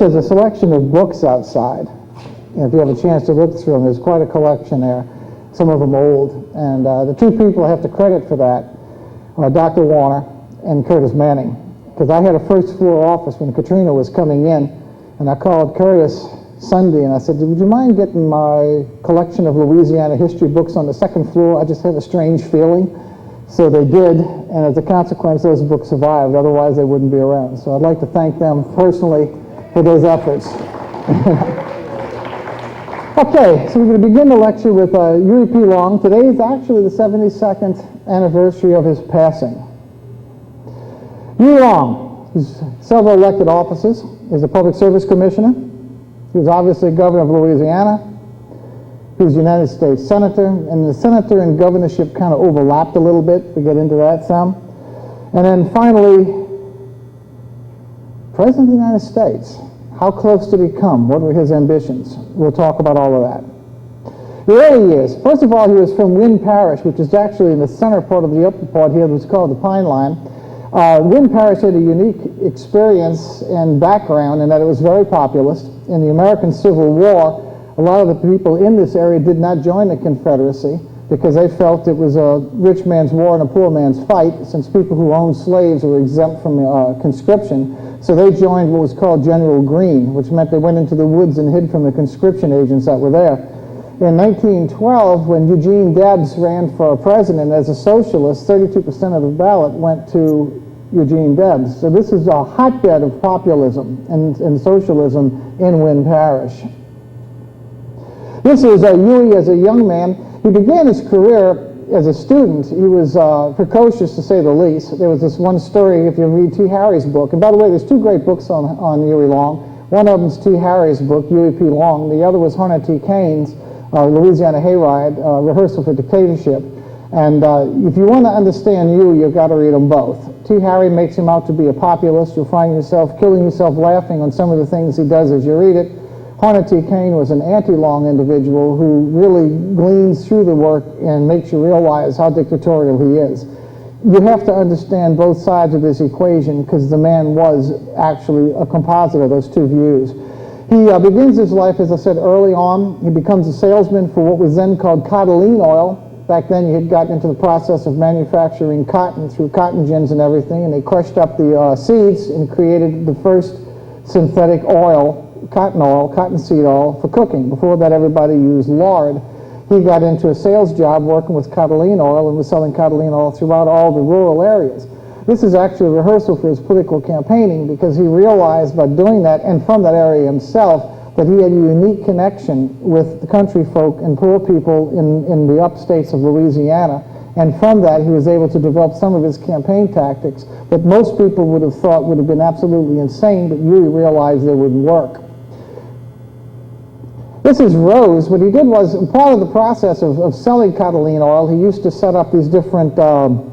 is a selection of books outside. And if you have a chance to look through them, there's quite a collection there, some of them old. And the two people I have to credit for that are Dr. Warner and Curtis Manning. Because I had a first floor office when Katrina was coming in, and I called Curtis Sunday and I said, would you mind getting my collection of Louisiana history books on the second floor? I just have a strange feeling. So they did, and as a consequence, those books survived. Otherwise, they wouldn't be around. So I'd like to thank them personally for those efforts. Okay, so we're going to begin the lecture with Huey P. Long. Today is actually the 72nd anniversary of his passing. Huey Long, he's several elected offices. He's a public service commissioner. He was obviously governor of Louisiana. He was United States senator, and the senator and governorship kind of overlapped a little bit. We get into that some. And then finally, President of the United States. How close did he come? What were his ambitions? We'll talk about all of that. The early years. First of all, he was from Wynn Parish, which is actually in the center part of the upper part here. It was called the Pine Line. Wynn Parish had a unique experience and background in that it was very populist. In the American Civil War, a lot of the people in this area did not join the Confederacy because they felt it was a rich man's war and a poor man's fight, since people who owned slaves were exempt from conscription. So they joined what was called General Green, which meant they went into the woods and hid from the conscription agents that were there. In 1912, when Eugene Debs ran for president as a socialist, 32% of the ballot went to Eugene Debs. So this is a hotbed of populism and socialism in Wynn Parish. This is Huey as a young man. He began his career as a student. He was precocious, to say the least. There was this one story, if you read T. Harry's book. And by the way, there's two great books on Huey Long. One of them is T. Harry's book, Huey P. Long. The other was Hunter T. Kane's Louisiana Hayride, Rehearsal for Dictatorship. And if you want to understand Huey, you've got to read them both. T. Harry makes him out to be a populist. You'll find yourself killing yourself laughing on some of the things he does as you read it. Hunter T. Kane was an anti-Long individual who really gleans through the work and makes you realize how dictatorial he is. You have to understand both sides of this equation because the man was actually a composite of those two views. He begins his life, as I said, early on. He becomes a salesman for what was then called cotyledon oil. Back then you had gotten into the process of manufacturing cotton through cotton gins and everything, and they crushed up the seeds and created the first synthetic oil, cottonseed oil for cooking. Before that, everybody used lard. He got into a sales job working with cotyledon oil and was selling cotyledon oil throughout all the rural areas. This is actually a rehearsal for his political campaigning because he realized by doing that, and from that area himself, that he had a unique connection with the country folk and poor people in the upstates of Louisiana. And from that, he was able to develop some of his campaign tactics that most people would have thought would have been absolutely insane, but Huey realized they would work. This is Rose. What he did was, part of the process of selling cotyledon oil, he used to set up these different, go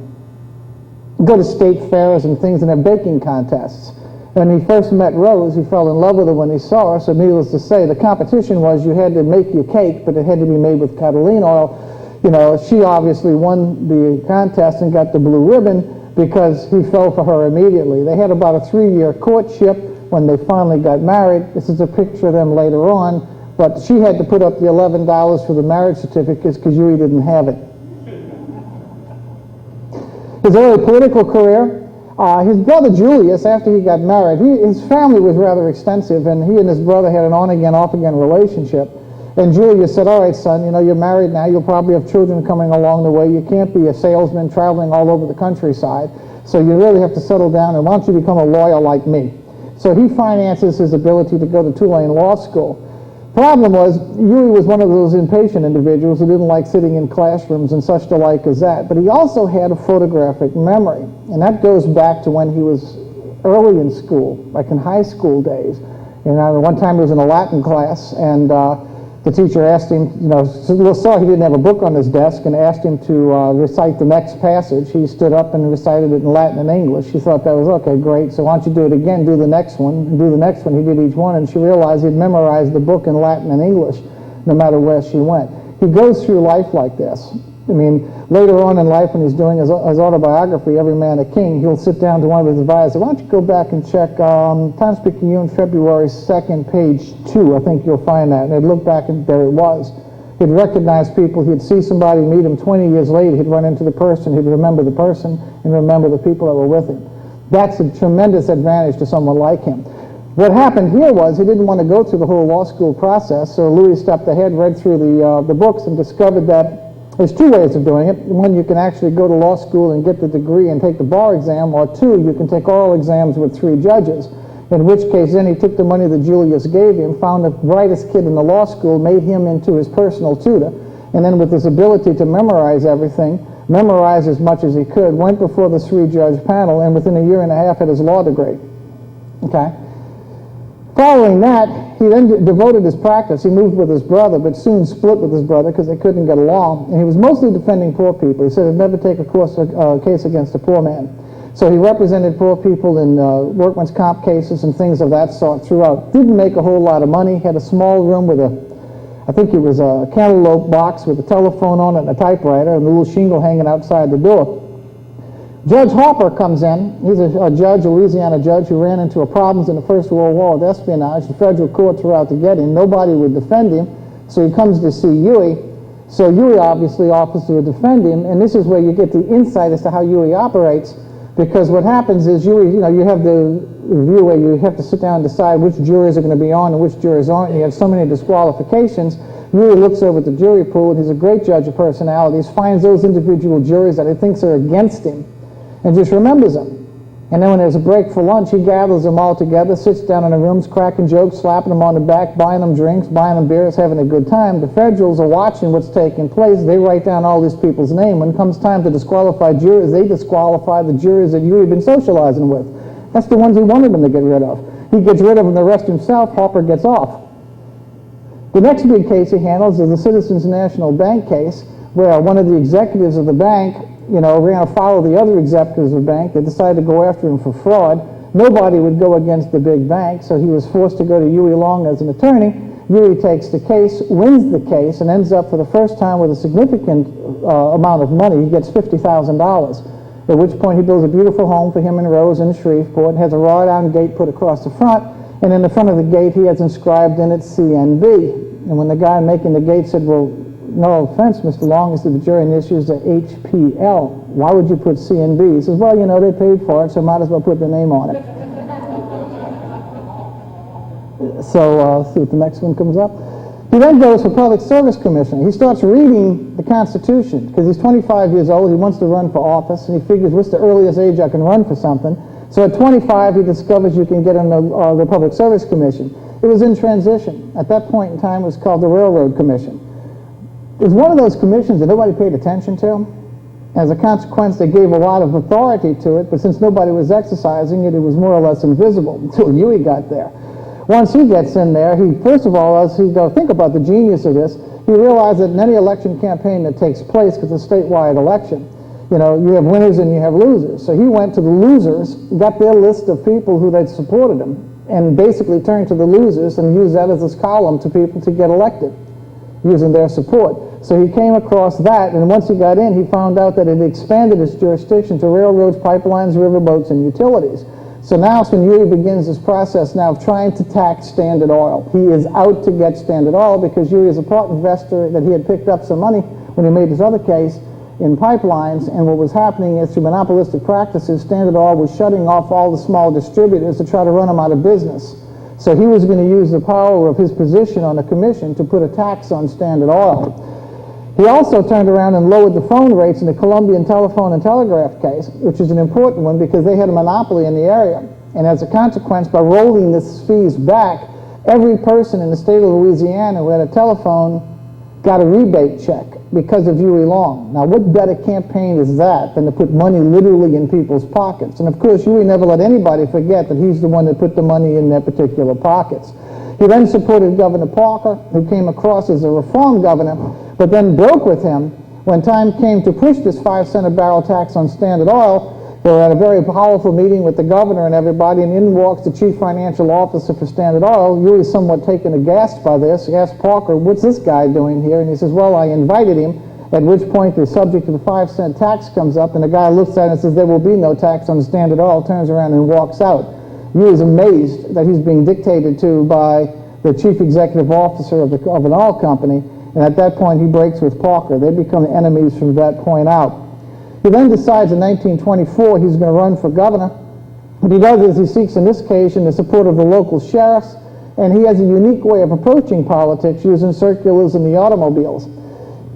to state fairs and things and have baking contests. When he first met Rose, he fell in love with her when he saw her, so needless to say, the competition was you had to make your cake, but it had to be made with cotyledon oil. You know, she obviously won the contest and got the blue ribbon because he fell for her immediately. They had about a 3-year courtship when they finally got married. This is a picture of them later on. But she had to put up the $11 for the marriage certificates because Huey didn't have it. His early political career, his brother Julius, after he got married, his family was rather extensive, and he and his brother had an on-again, off-again relationship. And Julius said, all right, son, you know, you're married now. You'll probably have children coming along the way. You can't be a salesman traveling all over the countryside. So you really have to settle down, and why don't you become a lawyer like me? So he finances his ability to go to Tulane Law School. Problem was, Huey was one of those impatient individuals who didn't like sitting in classrooms and such the like as that, but he also had a photographic memory, and that goes back to when he was early in school, like in high school days. You know, one time he was in a Latin class, and the teacher asked him, you know, saw he didn't have a book on his desk and asked him to recite the next passage. He stood up and recited it in Latin and English. She thought that was, okay, great, so why don't you do it again, do the next one, and do the next one. He did each one, and she realized he'd memorized the book in Latin and English no matter where she went. He goes through life like this. I mean, later on in life when he's doing his autobiography, Every Man a King, he'll sit down to one of his advisors, why don't you go back and check Times-Picayune, February 2nd, page 2. I think you'll find that. And he'd look back and there it was. He'd recognize people. He'd see somebody, meet him 20 years later. He'd run into the person. He'd remember the person and remember the people that were with him. That's a tremendous advantage to someone like him. What happened here was he didn't want to go through the whole law school process, so Louis stepped ahead, read through the books, and discovered that there's two ways of doing it. One, you can actually go to law school and get the degree and take the bar exam, or two, you can take oral exams with 3 judges, in which case then he took the money that Julius gave him, found the brightest kid in the law school, made him into his personal tutor, and then with his ability to memorize everything, memorized as much as he could, went before the 3-judge panel, and within a year and a half had his law degree. Okay? Following that, he then devoted his practice. He moved with his brother, but soon split with his brother because they couldn't get along. And he was mostly defending poor people. He said he'd never take a case against a poor man. So he represented poor people in workman's comp cases and things of that sort throughout. Didn't make a whole lot of money. Had a small room with I think it was a cantaloupe box with a telephone on it and a typewriter and a little shingle hanging outside the door. Judge Harper comes in. He's a judge, a Louisiana judge, who ran into problems in the First World War with espionage. The federal courts were out to get him. Nobody would defend him, so he comes to see Huey. So Huey obviously offers to defend him, and this is where you get the insight as to how Huey operates, because what happens is Huey, you have the review where you have to sit down and decide which jurors are going to be on and which jurors aren't, and you have so many disqualifications. Huey looks over at the jury pool, and he's a great judge of personalities, finds those individual juries that he thinks are against him, and just remembers them. And then when there's a break for lunch, he gathers them all together, sits down in the rooms, cracking jokes, slapping them on the back, buying them drinks, buying them beers, having a good time. The federals are watching what's taking place. They write down all these people's names. When it comes time to disqualify jurors, they disqualify the jurors that Huey had been socializing with. That's the ones he wanted them to get rid of. He gets rid of them, the rest himself. Harper gets off. The next big case he handles is the Citizens National Bank case, where one of the executives of the bank ran afoul of the other executives of the bank. They decided to go after him for fraud. Nobody would go against the big bank, so he was forced to go to Huey Long as an attorney. Huey takes the case, wins the case, and ends up for the first time with a significant amount of money. He gets $50,000, at which point he builds a beautiful home for him and Rose in Shreveport, and has a wrought iron gate put across the front, and in the front of the gate he has inscribed in it CNB. And when the guy making the gate said, well, no offense, Mr. Long, is that the jury in this is a HPL. Why would you put CNB? He says, well, they paid for it, so might as well put their name on it. So let's see if the next one comes up. He then goes for Public Service Commissioner. He starts reading the Constitution because he's 25 years old. He wants to run for office, and he figures, what's the earliest age I can run for something? So at 25, he discovers you can get on the Public Service Commission. It was in transition. At that point in time, it was called the Railroad Commission. It was one of those commissions that nobody paid attention to. As a consequence, they gave a lot of authority to it, but since nobody was exercising it, it was more or less invisible until Huey got there. Once he gets in there, first of all, as he think about the genius of this, he realized that in any election campaign that takes place, because it's a statewide election, you have winners and you have losers. So he went to the losers, got their list of people who they'd supported him, and basically turned to the losers and used that as his column to people to get elected, using their support. So he came across that, and once he got in, he found out that it expanded his jurisdiction to railroads, pipelines, riverboats, and utilities. So now, when Huey begins this process now of trying to tax Standard Oil, he is out to get Standard Oil because Huey is a part investor that he had picked up some money when he made his other case in pipelines, and what was happening is through monopolistic practices, Standard Oil was shutting off all the small distributors to try to run them out of business. So he was going to use the power of his position on the commission to put a tax on Standard Oil. He also turned around and lowered the phone rates in the Columbian Telephone and Telegraph case, which is an important one because they had a monopoly in the area. And as a consequence, by rolling these fees back, every person in the state of Louisiana who had a telephone got a rebate check because of Huey Long. Now, what better campaign is that than to put money literally in people's pockets? And of course, Huey never let anybody forget that he's the one that put the money in their particular pockets. He then supported Governor Parker, who came across as a reform governor, but then broke with him when time came to push this 5-cent a barrel tax on Standard Oil. They were at a very powerful meeting with the governor and everybody, and in walks the chief financial officer for Standard Oil. Huey, somewhat taken aghast by this, he asked Parker, what's this guy doing here? And he says, well, I invited him, at which point the subject of the 5-cent tax comes up, and the guy looks at it and says, there will be no tax on the stand at all, turns around and walks out. Huey is amazed that he's being dictated to by the chief executive officer of an oil company, and at that point he breaks with Parker. They become enemies from that point out. He then decides in 1924 he's going to run for governor. What he does is he seeks on this occasion the support of the local sheriffs, and he has a unique way of approaching politics using circulars and the automobiles.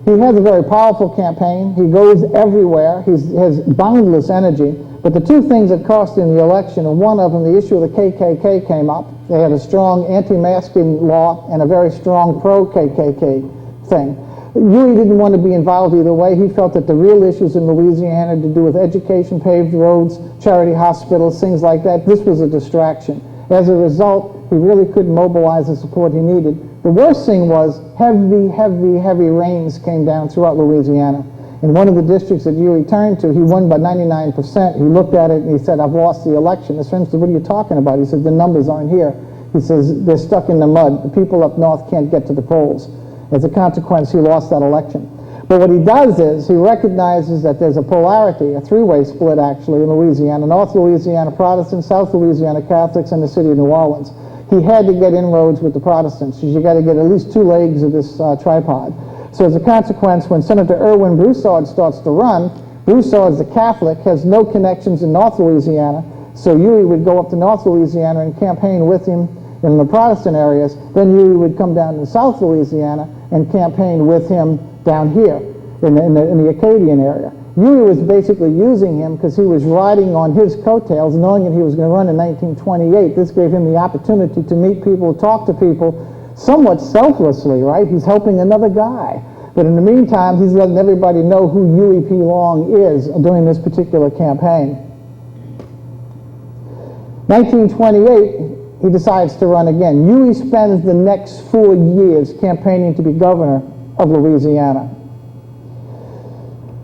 He has a very powerful campaign. He goes everywhere. He has boundless energy. But the two things that cost him the election, and one of them, the issue of the KKK came up. They had a strong anti-masking law and a very strong pro-KKK thing. Huey didn't want to be involved either way. He felt that the real issues in Louisiana had to do with education, paved roads, charity hospitals, things like that. This was a distraction. As a result, he really couldn't mobilize the support he needed. The worst thing was heavy rains came down throughout Louisiana. In one of the districts that Huey turned to, he won by 99%. He looked at it and he said, I've lost the election. His friend said, what are you talking about? He said, the numbers aren't here. He says, they're stuck in the mud. The people up north can't get to the polls. As a consequence, he lost that election. But what he does is he recognizes that there's a polarity, a three-way split actually in Louisiana, North Louisiana Protestants, South Louisiana Catholics, and the city of New Orleans. He had to get inroads with the Protestants. You got to get at least two legs of this tripod. So as a consequence, when Senator Irwin Broussard starts to run, Broussard is a Catholic, has no connections in North Louisiana, so Huey would go up to North Louisiana and campaign with him in the Protestant areas. Then Huey would come down to South Louisiana and campaign with him down here in the Acadian area. Huey was basically using him because he was riding on his coattails, knowing that he was going to run in 1928. This gave him the opportunity to meet people, talk to people, somewhat selflessly, right? He's helping another guy. But in the meantime, he's letting everybody know who Huey P. Long is during this particular campaign. 1928, he decides to run again. Huey spends the next 4 years campaigning to be governor of Louisiana.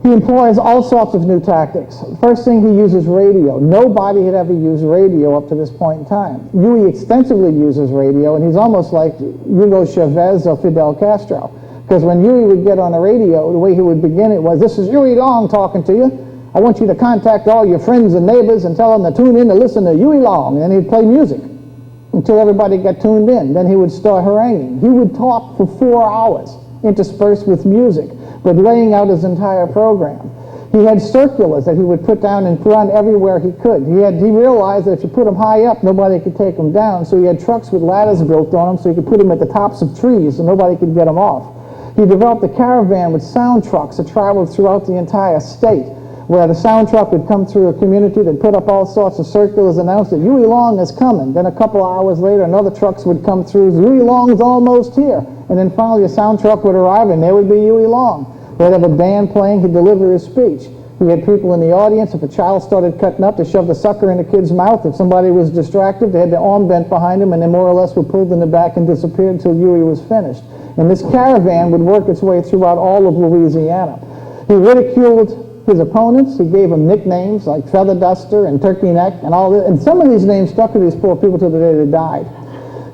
He employs all sorts of new tactics. First thing, he uses radio. Nobody had ever used radio up to this point in time. Huey extensively uses radio, and he's almost like Hugo Chavez or Fidel Castro. Because when Huey would get on the radio, the way he would begin it was, this is Huey Long talking to you. I want you to contact all your friends and neighbors and tell them to tune in to listen to Huey Long. And then he'd play music until everybody got tuned in. Then he would start haranguing. He would talk for 4 hours, interspersed with music, but laying out his entire program. He had circulars that he would put down and run everywhere he could. He realized that if you put them high up, nobody could take them down, so he had trucks with ladders built on them so he could put them at the tops of trees and nobody could get them off. He developed a caravan with sound trucks that traveled throughout the entire state, where the sound truck would come through a community that put up all sorts of circulars, announced that Huey Long is coming. Then a couple of hours later, another trucks would come through, Huey Long's almost here. And then finally a sound truck would arrive and there would be Huey Long. They'd have a band playing, he'd deliver his speech. He had people in the audience. If a child started cutting up, to shove the sucker in the kid's mouth. If somebody was distracted, they had their arm bent behind him and they more or less were pulled in the back and disappeared until Huey was finished. And this caravan would work its way throughout all of Louisiana. He ridiculed his opponents. He gave them nicknames like Feather Duster and Turkey Neck and all that. And some of these names stuck with these poor people till the day they died.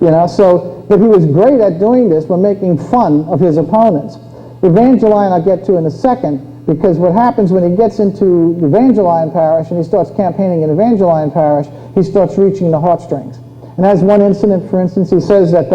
You know, so, but he was great at doing this by making fun of his opponents. Evangeline I'll get to in a second, because what happens when he gets into Evangeline Parish and he starts campaigning in Evangeline Parish, he starts reaching the heartstrings. And as one incident, for instance, he says that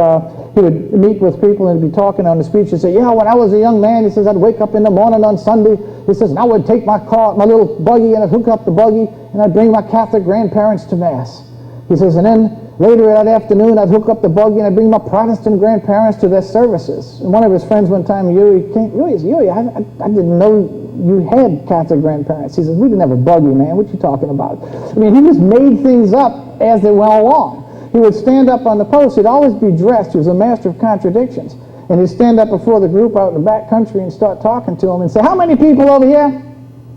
he would meet with people and be talking on the speech and say, yeah, when I was a young man, he says, I'd wake up in the morning on Sunday. He says, and I would take my car, my little buggy, and I'd hook up the buggy, and I'd bring my Catholic grandparents to Mass. He says, and then later that afternoon, I'd hook up the buggy and I'd bring my Protestant grandparents to their services. And one of his friends one time, Huey, I didn't know you had Catholic grandparents. He says, we didn't have a buggy, man. What you talking about? I mean, he just made things up as they went along. He would stand up on the post. He'd always be dressed. He was a master of contradictions. And he'd stand up before the group out in the back country and start talking to them and say, how many people over here?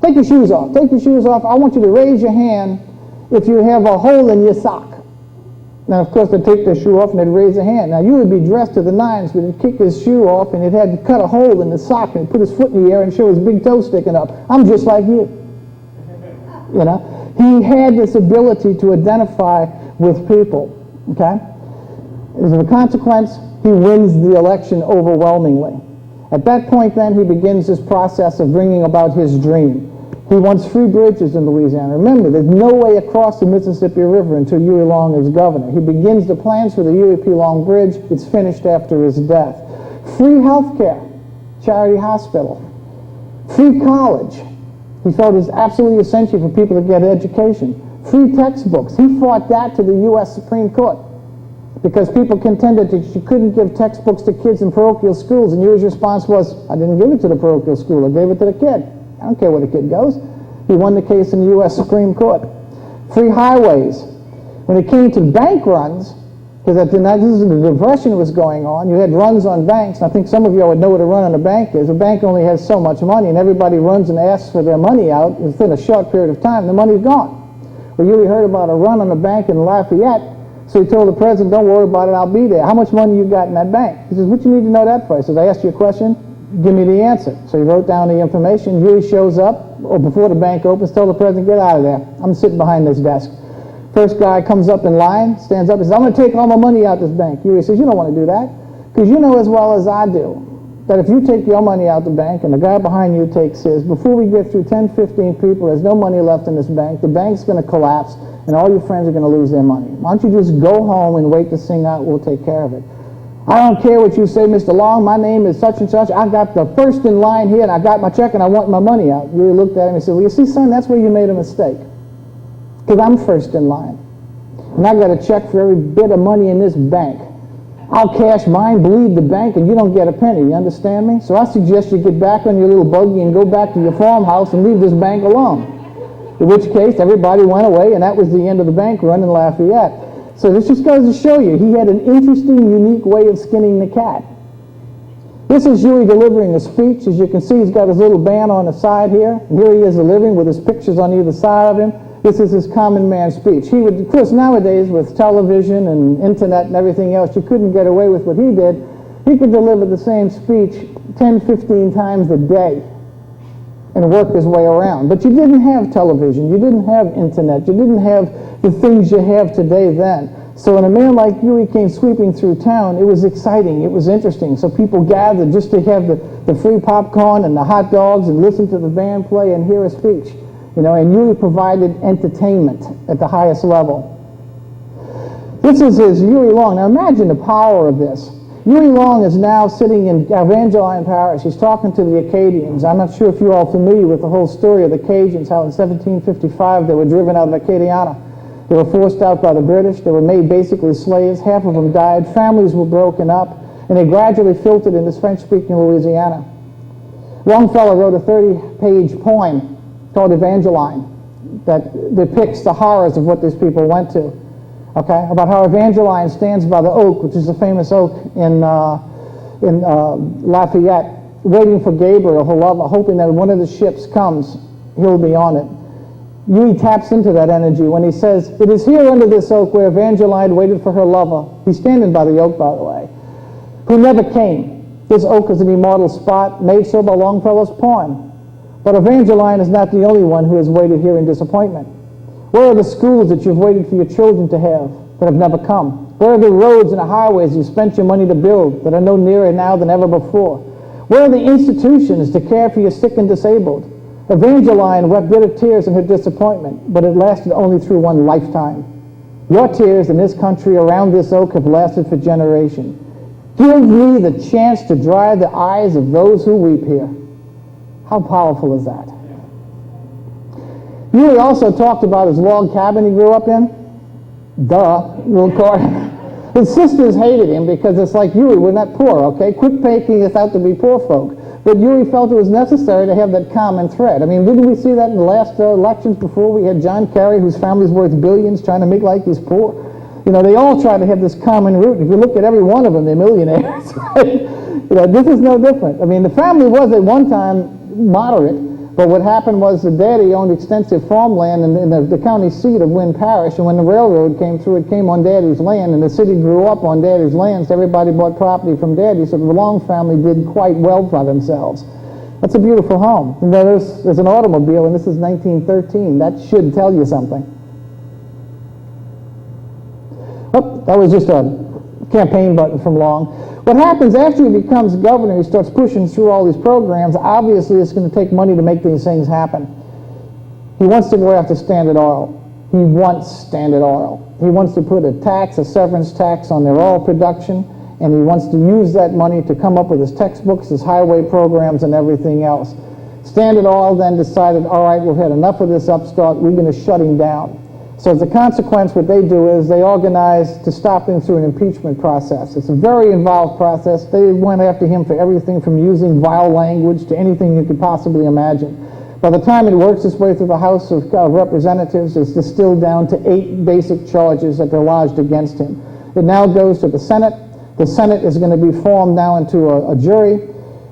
Take your shoes off. Take your shoes off. I want you to raise your hand if you have a hole in your sock. Now, of course, they'd take their shoe off and they'd raise a hand. Now, you would be dressed to the nines, but he'd kick his shoe off and he'd had to cut a hole in the sock and he'd put his foot in the air and show his big toe sticking up. I'm just like you. You know? He had this ability to identify with people. Okay? As a consequence, he wins the election overwhelmingly. At that point then, he begins this process of bringing about his dream. He wants free bridges in Louisiana. Remember, there's no way across the Mississippi River until Huey Long is governor. He begins the plans for the Huey P. Long Bridge. It's finished after his death. Free health care, charity hospital. Free college. He felt it was absolutely essential for people to get education. Free textbooks. He fought that to the U.S. Supreme Court because people contended that you couldn't give textbooks to kids in parochial schools, and Huey's response was, I didn't give it to the parochial school, I gave it to the kid. I don't care where the kid goes. He won the case in the U.S. Supreme Court. Free highways. When it came to bank runs, because at the Depression was going on, you had runs on banks. And I think some of you would know what a run on a bank is. A bank only has so much money, and everybody runs and asks for their money out. Within a short period of time, the money's gone. Well, Huey heard about a run on a bank in Lafayette, so he told the president, don't worry about it, I'll be there. How much money you got in that bank? He says, what you need to know that for? He says, I asked you a question, give me the answer. So he wrote down the information. Huey shows up, or before the bank opens, tell the president, get out of there. I'm sitting behind this desk. First guy comes up in line, stands up and says, I'm going to take all my money out this bank. Huey says, you don't want to do that, because you know as well as I do that if you take your money out the bank and the guy behind you takes his, before we get through 10, 15 people, there's no money left in this bank, the bank's going to collapse, and all your friends are going to lose their money. Why don't you just go home and wait to sing out, we'll take care of it. I don't care what you say, Mr. Long, my name is such and such, I got the first in line here, and I got my check, and I want my money out. Huey looked at him and said, well, you see, son, that's where you made a mistake, because I'm first in line, and I got a check for every bit of money in this bank. I'll cash mine, bleed the bank, and you don't get a penny. You understand me? So I suggest you get back on your little buggy and go back to your farmhouse and leave this bank alone. In which case, everybody went away, and that was the end of the bank run in Lafayette. So this just goes to show you, he had an interesting, unique way of skinning the cat. This is Huey delivering a speech. As you can see, he's got his little band on the side here. And here he is delivering with his pictures on either side of him. This is his common man speech. He would, of course, nowadays with television and internet and everything else, you couldn't get away with what he did. He could deliver the same speech 10, 15 times a day and work his way around. But you didn't have television, you didn't have internet, you didn't have the things you have today then. So when a man like Huey came sweeping through town, it was exciting, it was interesting. So people gathered just to have the free popcorn and the hot dogs and listen to the band play and hear a speech. You know, and Huey provided entertainment at the highest level. This is his Huey Long. Now imagine the power of this. Huey Long is now sitting in Evangeline Parish. He's talking to the Acadians. I'm not sure if you're all familiar with the whole story of the Cajuns, how in 1755 they were driven out of Acadiana. They were forced out by the British. They were made basically slaves. Half of them died. Families were broken up. And they gradually filtered into French-speaking Louisiana. Longfellow wrote a 30-page poem called Evangeline that depicts the horrors of what these people went to. Okay, about how Evangeline stands by the oak, which is a famous oak in Lafayette, waiting for Gabriel, her lover, hoping that when one of the ships comes, he'll be on it. Huey taps into that energy when he says, it is here under this oak where Evangeline waited for her lover. He's standing by the oak, by the way, who never came. This oak is an immortal spot, made so by Longfellow's poem. But Evangeline is not the only one who has waited here in disappointment. Where are the schools that you've waited for your children to have that have never come? Where are the roads and the highways you've spent your money to build that are no nearer now than ever before? Where are the institutions to care for your sick and disabled? Evangeline wept bitter tears in her disappointment, but it lasted only through one lifetime. Your tears in this country around this oak have lasted for generations. Give me the chance to dry the eyes of those who weep here. How powerful is that? Huey also talked about his log cabin he grew up in. Little car. His sisters hated him because it's like, Huey, we're not poor, okay? Quit making us out to be poor folk. But Huey felt it was necessary to have that common thread. I mean, didn't we see that in the last elections before? We had John Kerry, whose family's worth billions, trying to make like he's poor. You know, they all try to have this common root. If you look at every one of them, they're millionaires. Right? You know, this is no different. I mean, the family was at one time moderate, but what happened was the daddy owned extensive farmland in the county seat of Wynn Parish, and when the railroad came through, it came on daddy's land, and the city grew up on daddy's land, so everybody bought property from daddy, so the Long family did quite well for themselves. That's a beautiful home. And there's an automobile, and this is 1913. That should tell you something. Oh, that was just a campaign button from Long. What happens after he becomes governor, he starts pushing through all these programs. Obviously, it's going to take money to make these things happen. He wants to go after Standard Oil. He wants Standard Oil. He wants to put a tax, a severance tax on their oil production, and he wants to use that money to come up with his textbooks, his highway programs, and everything else. Standard Oil then decided, all right, we've had enough of this upstart, we're going to shut him down. So as a consequence, what they do is they organize to stop him through an impeachment process. It's a very involved process. They went after him for everything from using vile language to anything you could possibly imagine. By the time it works its way through the House of Representatives, it's distilled down to 8 basic charges that are lodged against him. It now goes to the Senate. The Senate is going to be formed now into a jury,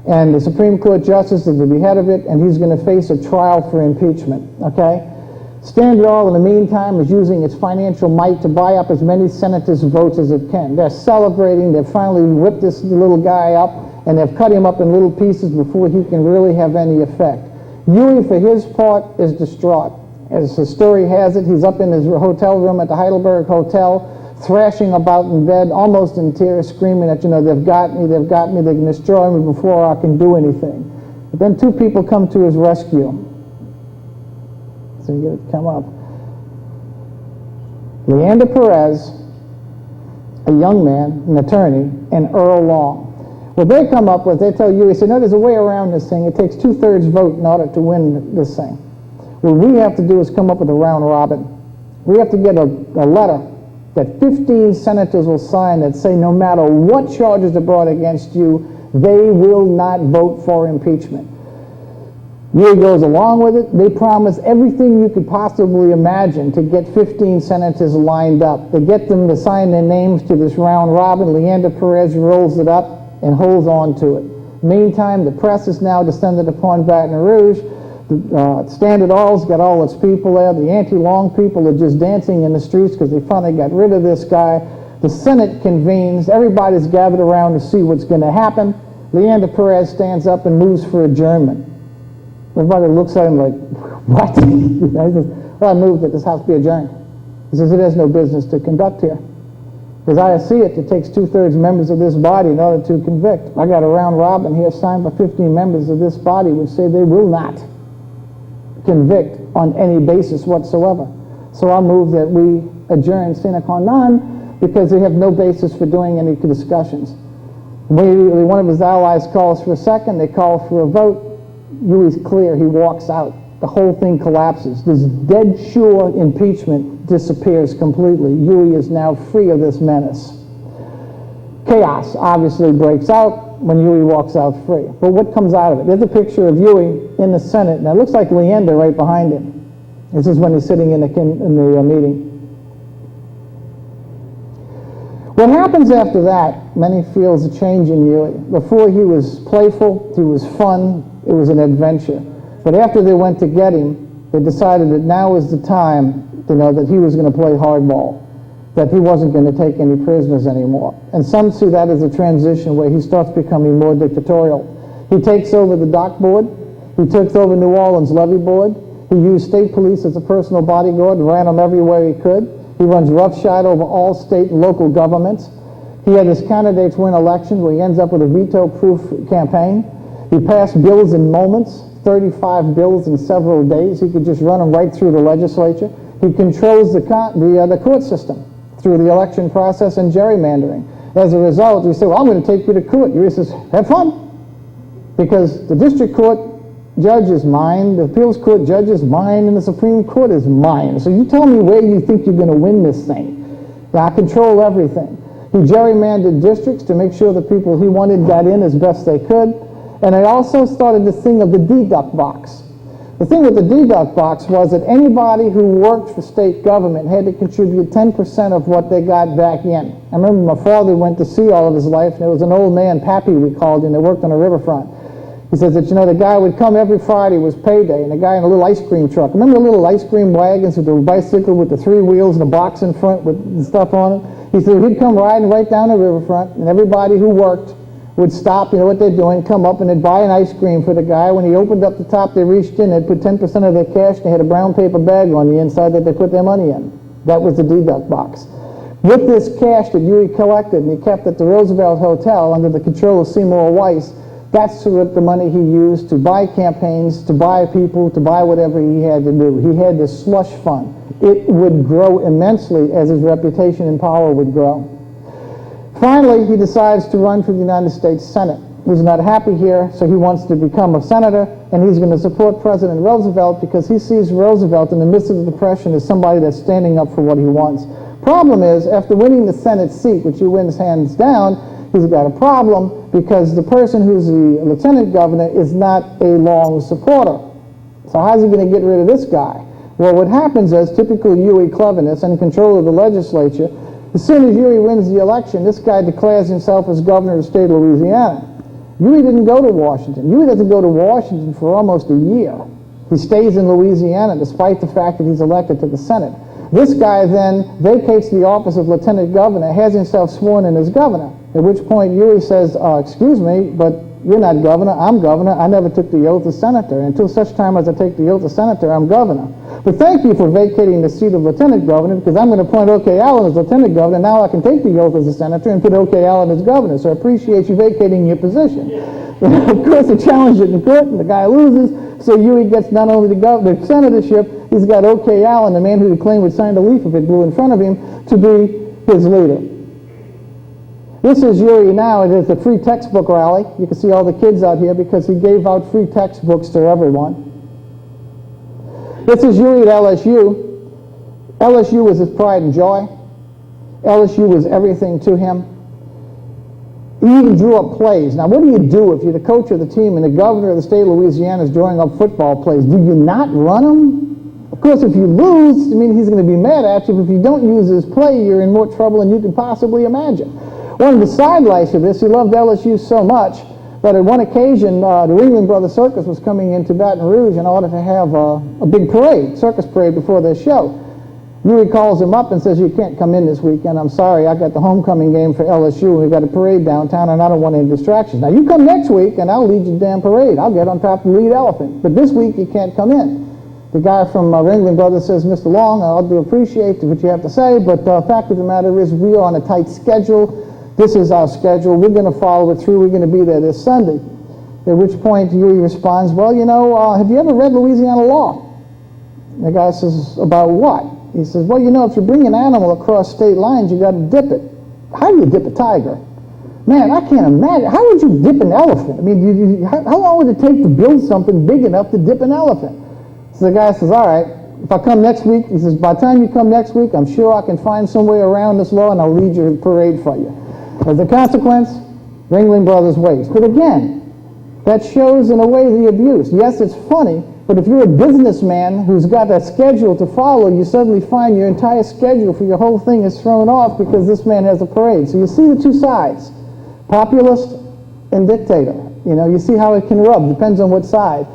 and the Supreme Court justice is to be head of it, and he's going to face a trial for impeachment, okay? Standard Oil, in the meantime, is using its financial might to buy up as many senators' votes as it can. They're celebrating. They've finally whipped this little guy up, and they've cut him up in little pieces before he can really have any effect. Huey, for his part, is distraught. As the story has it, he's up in his hotel room at the Heidelberg Hotel, thrashing about in bed, almost in tears, screaming that, they've got me, they can destroy me before I can do anything. But then 2 people come to his rescue. So you get it to come up. Leander Perez, a young man, an attorney, and Earl Long. What they come up with, they tell Huey, no, there's a way around this thing. It takes 2/3 vote in order to win this thing. What we have to do is come up with a round robin. We have to get a letter that 15 senators will sign that say no matter what charges are brought against you, they will not vote for impeachment. Huey goes along with it. They promise everything you could possibly imagine to get 15 senators lined up. They get them to sign their names to this round robin. Leander Perez rolls it up and holds on to it. Meantime, the press is now descended upon Baton Rouge. Standard Oil's got all its people there. The anti-Long people are just dancing in the streets because they finally got rid of this guy. The Senate convenes. Everybody's gathered around to see what's going to happen. Leander Perez stands up and moves for adjournment. Everybody looks at him like, what? He says, well, I move that this House be adjourned. He says, it has no business to conduct here. As I see it, it takes 2/3 members of this body in order to convict. I got a round robin here signed by 15 members of this body which say they will not convict on any basis whatsoever. So I move that we adjourn sine qua non because they have no basis for doing any discussions. Immediately, one of his allies calls for a second. They call for a vote. Huey's clear. He walks out. The whole thing collapses. This dead sure impeachment disappears completely. Huey is now free of this menace. Chaos obviously breaks out when Huey walks out free. But what comes out of it? There's a picture of Huey in the Senate. Now it looks like Leander right behind him. This is when he's sitting in the meeting. What happens after that, many feels a change in Huey. Before he was playful, he was fun, it was an adventure. But after they went to get him, they decided that now was the time to know that he was going to play hardball, that he wasn't going to take any prisoners anymore. And some see that as a transition where he starts becoming more dictatorial. He takes over the dock board. He took over New Orleans levee board. He used state police as a personal bodyguard, ran them everywhere he could. He runs roughshod over all state and local governments. He had his candidates win elections where he ends up with a veto-proof campaign. He passed bills in moments, 35 bills in several days. He could just run them right through the legislature. He controls the court system through the election process and gerrymandering. As a result, you say, well, I'm going to take you to court. Huey says, have fun. Because the district court judge is mine, the appeals court judge is mine, and the Supreme Court is mine. So you tell me where you think you're going to win this thing. I control everything. He gerrymandered districts to make sure the people he wanted got in as best they could. And I also started this thing of the deduct box. The thing with the deduct box was that anybody who worked for state government had to contribute 10% of what they got back in. I remember my father went to sea all of his life, and there was an old man, Pappy we called him, that worked on a riverfront. He says that, the guy would come every Friday, was payday, and the guy in a little ice cream truck. Remember the little ice cream wagons with the bicycle with the 3 wheels and a box in front with stuff on it? He said he'd come riding right down the riverfront, and everybody who worked would stop, what they're doing, come up, and they'd buy an ice cream for the guy. When he opened up the top, they reached in, they'd put 10% of their cash, and they had a brown paper bag on the inside that they put their money in. That was the deduct box. With this cash that Huey collected and he kept at the Roosevelt Hotel under the control of Seymour Weiss, that's what the money he used to buy campaigns, to buy people, to buy whatever he had to do. He had this slush fund. It would grow immensely as his reputation and power would grow. Finally, he decides to run for the United States Senate. He's not happy here, so he wants to become a senator, and he's going to support President Roosevelt because he sees Roosevelt in the midst of the Depression as somebody that's standing up for what he wants. Problem is, after winning the Senate seat, which he wins hands down, he's got a problem because the person who's the lieutenant governor is not a long supporter. So how's he going to get rid of this guy? Well, what happens is, typical Huey cleverness and control of the legislature, as soon as Huey wins the election, this guy declares himself as governor of the state of Louisiana. Huey didn't go to Washington. Huey doesn't go to Washington for almost a year. He stays in Louisiana despite the fact that he's elected to the Senate. This guy then vacates the office of lieutenant governor, has himself sworn in as governor, at which point Huey says, excuse me, but you're not governor, I'm governor. I never took the oath of senator. Until such time as I take the oath of senator, I'm governor. But thank you for vacating the seat of lieutenant governor, because I'm going to appoint O.K. Allen as lieutenant governor. Now I can take the oath as a senator and put O.K. Allen as governor. So I appreciate you vacating your position. Of course, they challenged it in court, and the guy loses. So Huey gets not only the senatorship, he's got O.K. Allen, the man who claimed would sign a leaf if it blew in front of him, to be his leader. This is Huey now. It is a free textbook rally. You can see all the kids out here because he gave out free textbooks to everyone. This is Huey at LSU. LSU was his pride and joy. LSU was everything to him. He even drew up plays. Now, what do you do if you're the coach of the team and the governor of the state of Louisiana is drawing up football plays? Do you not run them? Of course, if you lose, I mean, he's going to be mad at you. But if you don't use his play, you're in more trouble than you can possibly imagine. One of the sidelights of this, he loved LSU so much that at one occasion, the Ringling Brothers Circus was coming into Baton Rouge in order to have a big parade, circus parade before their show. Huey calls him up and says, you can't come in this weekend. I'm sorry, I got the homecoming game for LSU, and we've got a parade downtown, and I don't want any distractions. Now, you come next week, and I'll lead your damn parade. I'll get on top of the lead elephant. But this week, you can't come in. The guy from Ringling Brothers says, Mr. Long, I do appreciate what you have to say, but the fact of the matter is we are on a tight schedule. This is our schedule. We're going to follow it through. We're going to be there this Sunday. At which point Huey responds, well, you know, have you ever read Louisiana law? And the guy says, about what? He says, well, you know, if you bring an animal across state lines, you got to dip it. How do you dip a tiger? Man, I can't imagine. How would you dip an elephant? I mean, how long would it take to build something big enough to dip an elephant? So the guy says, all right, if I come next week, he says, by the time you come next week, I'm sure I can find some way around this law, and I'll lead your parade for you. As a consequence, Ringling Brothers waits. But again, that shows in a way the abuse. Yes, it's funny, but if you're a businessman who's got a schedule to follow, you suddenly find your entire schedule for your whole thing is thrown off because this man has a parade. So you see the two sides, populist and dictator. You know, you see how it can rub. Depends on what side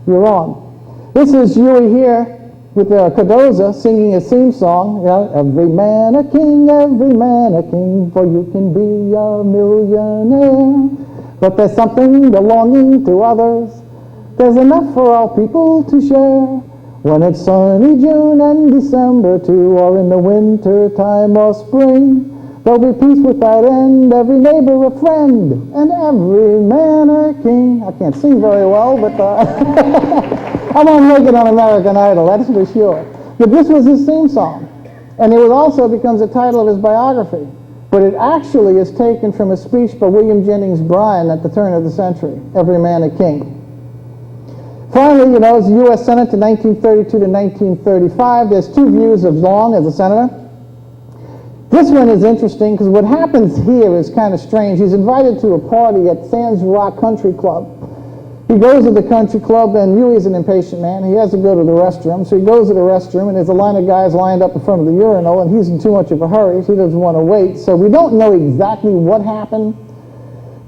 you're on. This is Huey here with Cardoza singing a theme song. You know, every man a king, for you can be a millionaire. But there's something belonging to others. There's enough for all people to share. When it's sunny June and December too, or in the winter time or spring, there'll be peace without end, every neighbor a friend, and every man a king. I can't sing very well, but I won't make it on American Idol, that's for sure. But this was his theme song. And it also becomes the title of his biography. But it actually is taken from a speech by William Jennings Bryan at the turn of the century, Every Man a King. Finally, you know, as the U.S. Senate to 1932 to 1935, there's two views of Long as a senator. This one is interesting because what happens here is kind of strange. He's invited to a party at Sands Rock Country Club. He goes to the country club, and Huey's an impatient man. He has to go to the restroom. So he goes to the restroom, and there's a line of guys lined up in front of the urinal, and he's in too much of a hurry, so he doesn't want to wait. So we don't know exactly what happened,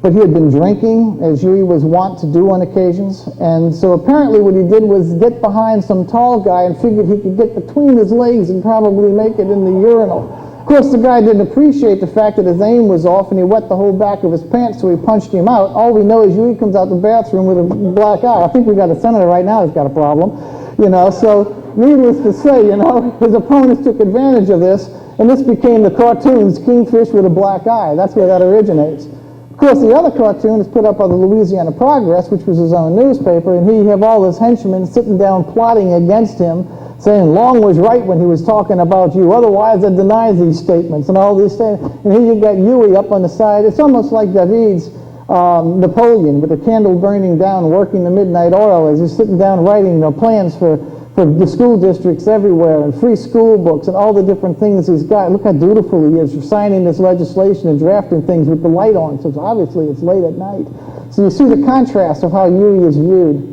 but he had been drinking, as Huey was wont to do on occasions. And so apparently what he did was get behind some tall guy and figured he could get between his legs and probably make it in the urinal. Of course, the guy didn't appreciate the fact that his aim was off and he wet the whole back of his pants, so he punched him out. All we know is Huey comes out the bathroom with a black eye. I think we got a senator right now who's got a problem, you know. So needless to say, you know, his opponents took advantage of this, And this became the cartoons, Kingfish with a Black Eye. That's where that originates. Of course, the other cartoon is put up by the Louisiana Progress, which was his own newspaper, and he have all his henchmen sitting down plotting against him, saying Long was right when he was talking about you, otherwise it denies these statements and all these things. And here you got Huey up on the side. It's almost like David's Napoleon with the candle burning down, working the midnight oil as he's sitting down writing plans for the school districts everywhere and free school books and all the different things he's got. Look how dutiful he is for signing this legislation and drafting things with the light on, so obviously it's late at night. So you see the contrast of how Huey is viewed.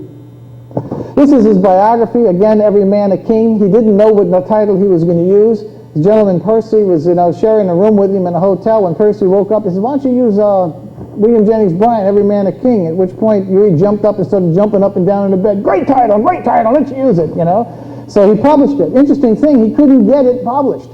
This is his biography. Again, Every Man a King. He didn't know what the title he was going to use. His gentleman Percy was sharing a room with him in a hotel. When Percy woke up, he said, why don't you use William Jennings Bryan, Every Man a King? At which point Huey jumped up and started jumping up and down in the bed. Great title, let's use it, So he published it. Interesting thing, he couldn't get it published.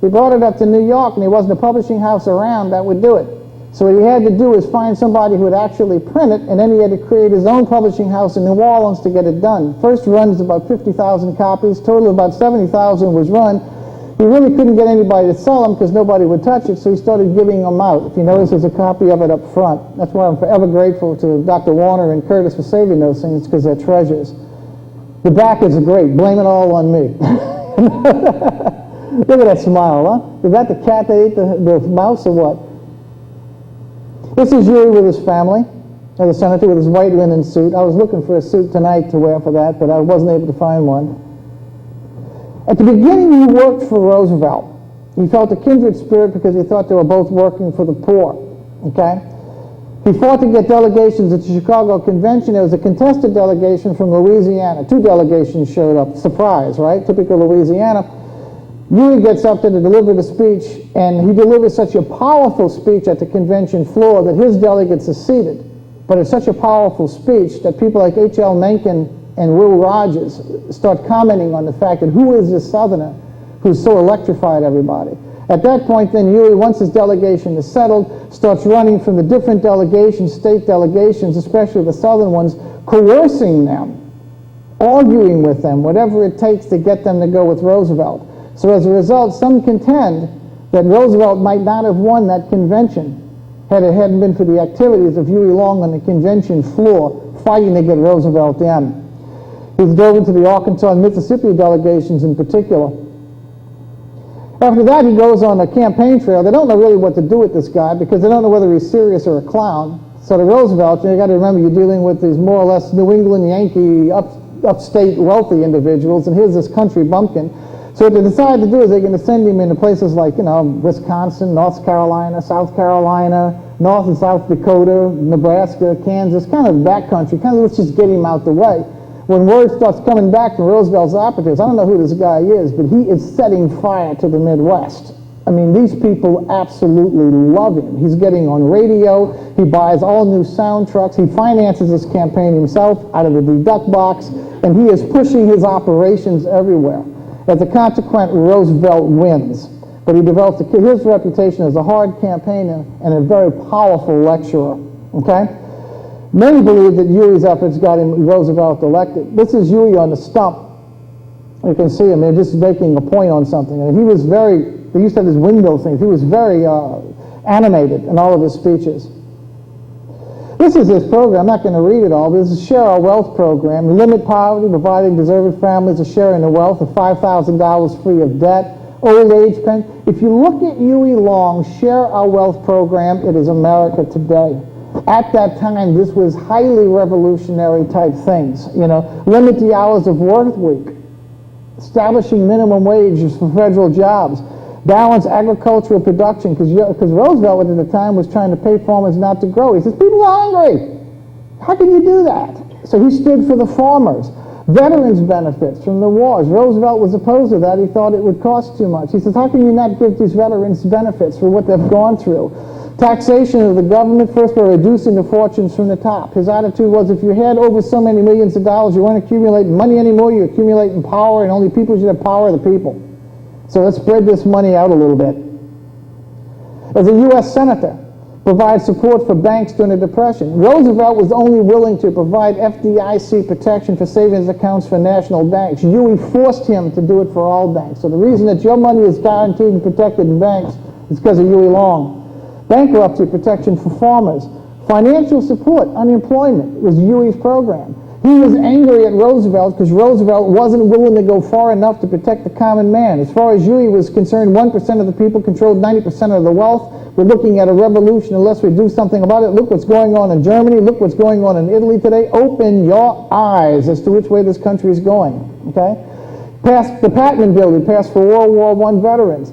He brought it up to New York, and there wasn't a publishing house around that would do it. So what he had to do is find somebody who would actually print it, and then he had to create his own publishing house in New Orleans to get it done. First run is about 50,000 copies. Total of about 70,000 was run. He really couldn't get anybody to sell them because nobody would touch it, so he started giving them out. If you notice, there's a copy of it up front. That's why I'm forever grateful to Dr. Warner and Curtis for saving those things, because they're treasures. The back is great. Blame it all on me. Look at that smile, huh? Is that the cat that ate the mouse or what? This is Huey with his family, as a senator with his white linen suit. I was looking for a suit tonight to wear for that, but I wasn't able to find one. At the beginning, he worked for Roosevelt. He felt a kindred spirit because he thought they were both working for the poor, okay? He fought to get delegations at the Chicago Convention. There was a contested delegation from Louisiana. 2 delegations showed up. Surprise, right? Typical Louisiana. Huey gets up there to deliver the speech, and he delivers such a powerful speech at the convention floor that his delegates are seated. But it's such a powerful speech that people like H.L. Mencken and Will Rogers start commenting on the fact that who is this Southerner who's so electrified everybody? At that point, then, Huey, once his delegation is settled, starts running from the different delegations, state delegations, especially the Southern ones, coercing them, arguing with them, whatever it takes to get them to go with Roosevelt. So as a result, some contend that Roosevelt might not have won that convention had it hadn't been for the activities of Huey Long on the convention floor fighting to get Roosevelt in. He's dove into the Arkansas and Mississippi delegations in particular. After that, he goes on a campaign trail. They don't know really what to do with this guy because they don't know whether he's serious or a clown. So to Roosevelt, you got to remember you're dealing with these more or less New England Yankee upstate wealthy individuals, and here's this country bumpkin. So what they decide to do is they're going to send him into places like, Wisconsin, North Carolina, South Carolina, North and South Dakota, Nebraska, Kansas, kind of backcountry, kind of let's just get him out the way. When word starts coming back from Roosevelt's operatives, I don't know who this guy is, but he is setting fire to the Midwest. I mean, these people absolutely love him. He's getting on radio. He buys all new sound trucks. He finances his campaign himself out of the deduct box, and he is pushing his operations everywhere. As a consequence, Roosevelt wins. But he develops his reputation as a hard campaigner and a very powerful lecturer. Okay? Many believe that Huey's efforts got him Roosevelt elected. This is Huey on the stump. You can see him. They're just making a point on something. And he was very, they used to have this window thing. He was very animated in all of his speeches. This is his program. I'm not going to read it all, but this is Share Our Wealth program. Limit poverty, providing deserving families a share in the wealth of $5,000 free of debt. Old age pension. If you look at Huey Long, Share Our Wealth program, it is America today. At that time, this was highly revolutionary type things. Limit the hours of work week, establishing minimum wages for federal jobs, balance agricultural production, because Roosevelt at the time was trying to pay farmers not to grow. He says, people are hungry. How can you do that? So he stood for the farmers. Veterans benefits from the wars. Roosevelt was opposed to that. He thought it would cost too much. He says, how can you not give these veterans benefits for what they've gone through? Taxation of the government, first by reducing the fortunes from the top. His attitude was if you had over so many millions of dollars, you weren't accumulating money anymore, you're accumulating power, and only people should have power are the people. So let's spread this money out a little bit. As a U.S. Senator, provide support for banks during the Depression. Roosevelt was only willing to provide FDIC protection for savings accounts for national banks. Huey forced him to do it for all banks. So the reason that your money is guaranteed and protected in banks is because of Huey Long. Bankruptcy protection for farmers. Financial support, unemployment was Huey's program. He was angry at Roosevelt because Roosevelt wasn't willing to go far enough to protect the common man. As far as Huey was concerned, 1% of the people controlled 90% of the wealth. We're looking at a revolution unless we do something about it. Look what's going on in Germany. Look what's going on in Italy today. Open your eyes as to which way this country is going. Okay? Passed the Chapman bill. He passed for World War I veterans.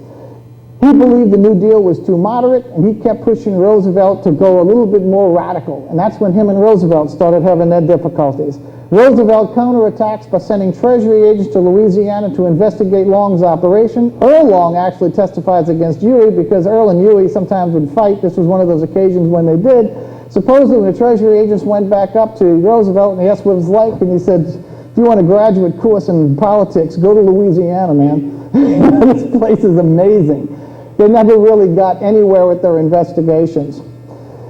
He believed the New Deal was too moderate, and he kept pushing Roosevelt to go a little bit more radical. And that's when him and Roosevelt started having their difficulties. Roosevelt counterattacks by sending Treasury agents to Louisiana to investigate Long's operation. Earl Long actually testifies against Huey because Earl and Huey sometimes would fight. This was one of those occasions when they did. Supposedly, the Treasury agents went back up to Roosevelt and he asked what it was like, and he said, if you want a graduate course in politics, go to Louisiana, man. This place is amazing. They never really got anywhere with their investigations.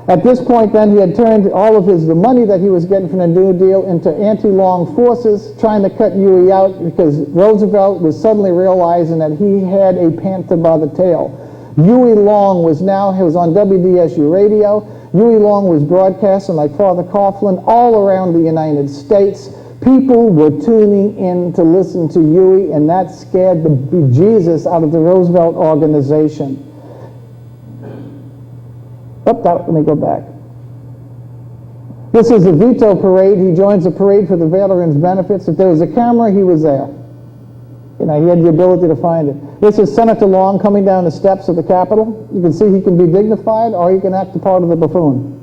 At this point, then, he had turned all of the money that he was getting from the New Deal into anti-Long forces, trying to cut Huey out because Roosevelt was suddenly realizing that he had a panther by the tail. Huey Long was on WDSU radio. Huey Long was broadcasting like Father Coughlin all around the United States. People were tuning in to listen to Huey, and that scared the bejesus out of the Roosevelt organization. Let me go back. This is a veto parade. He joins a parade for the veterans' benefits. If there was a camera, he was there. You know, he had the ability to find it. This is Senator Long coming down the steps of the Capitol. You can see he can be dignified or he can act the part of the buffoon.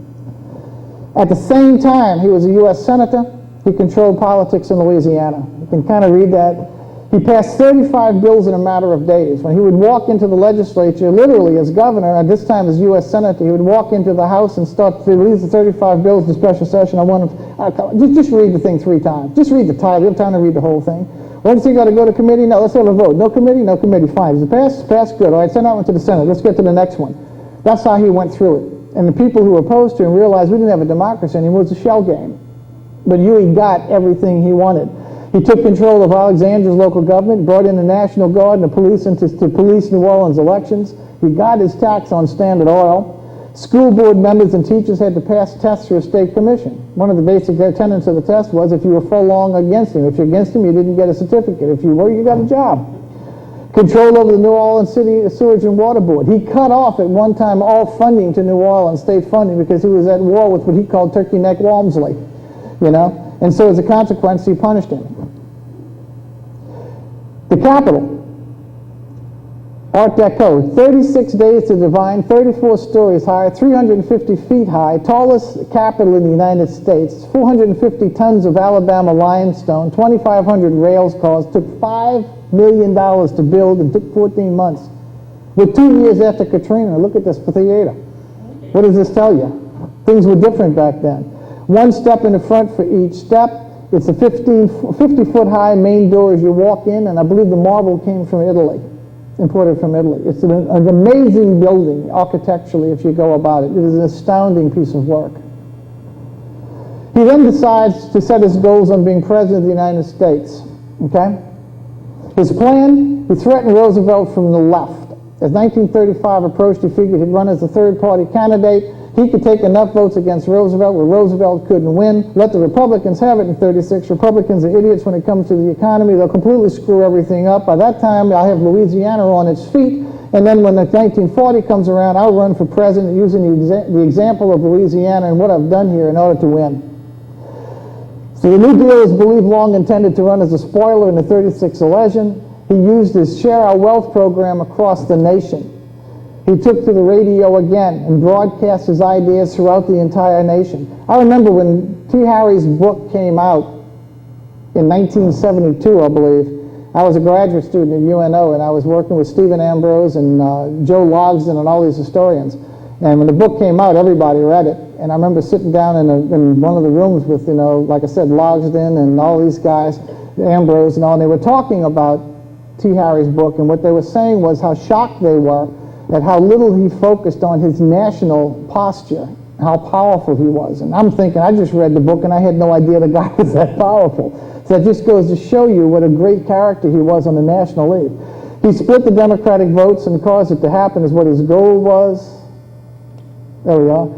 At the same time, he was a U.S. Senator. He controlled politics in Louisiana. You can kind of read that. He passed 35 bills in a matter of days. When he would walk into the legislature, literally as governor, at this time as U.S. Senator, he would walk into the House and start to release the 35 bills to special session. I want him, just read the thing 3 times. Just read the title. You have time to read the whole thing. Once you got to go to committee, no, let's have a vote. No committee, no committee, fine. Is it passed? Passed, good. All right, send that one to the Senate. Let's get to the next one. That's how he went through it. And the people who were opposed to him realized we didn't have a democracy anymore. It was a shell game. But Huey got everything he wanted. He took control of Alexandria's local government, brought in the National Guard and the police to police New Orleans elections. He got his tax on Standard Oil. School board members and teachers had to pass tests for a state commission. One of the basic tenets of the test was if you were for long or against him. If you're against him, you didn't get a certificate. If you were, you got a job. Control over the New Orleans City Sewage and Water Board. He cut off at one time all funding to New Orleans, state funding, because he was at war with what he called Turkey Neck Walmsley. You know, and so as a consequence, he punished him. The Capitol, Art Deco, 36 days to divine, 34 stories high, 350 feet high, tallest Capitol in the United States, 450 tons of Alabama limestone, 2,500 rails cars, took $5 million to build and took 14 months. We're 2 years after Katrina. Look at this theater. What does this tell you? Things were different back then. One step in the front for each step. It's a 50-foot high main door as you walk in, and I believe the marble came from Italy, imported from Italy. It's an amazing building architecturally if you go about it. It is an astounding piece of work. He then decides to set his goals on being president of the United States. Okay? His plan, he threatened Roosevelt from the left. As 1935 approached, he figured he'd run as a third-party candidate. He could take enough votes against Roosevelt where Roosevelt couldn't win. Let the Republicans have it in 36. Republicans are idiots when it comes to the economy. They'll completely screw everything up. By that time, I'll have Louisiana on its feet. And then when the 1940 comes around, I'll run for president using the example of Louisiana and what I've done here in order to win. So the New Deal is believed Long intended to run as a spoiler in the 36 election. He used his Share Our Wealth program across the nation. He took to the radio again and broadcast his ideas throughout the entire nation. I remember when T. Harry's book came out in 1972, I believe. I was a graduate student at UNO, and I was working with Stephen Ambrose and Joe Logsdon and all these historians. And when the book came out, everybody read it. And I remember sitting down in one of the rooms with, you know, like I said, Logsdon and all these guys, Ambrose and all, and they were talking about T. Harry's book, and what they were saying was how shocked they were at how little he focused on his national posture, how powerful he was. And I'm thinking, I just read the book and I had no idea the guy was that powerful. So that just goes to show you what a great character he was on the National League. He split the Democratic votes and caused it to happen is what his goal was. There we are.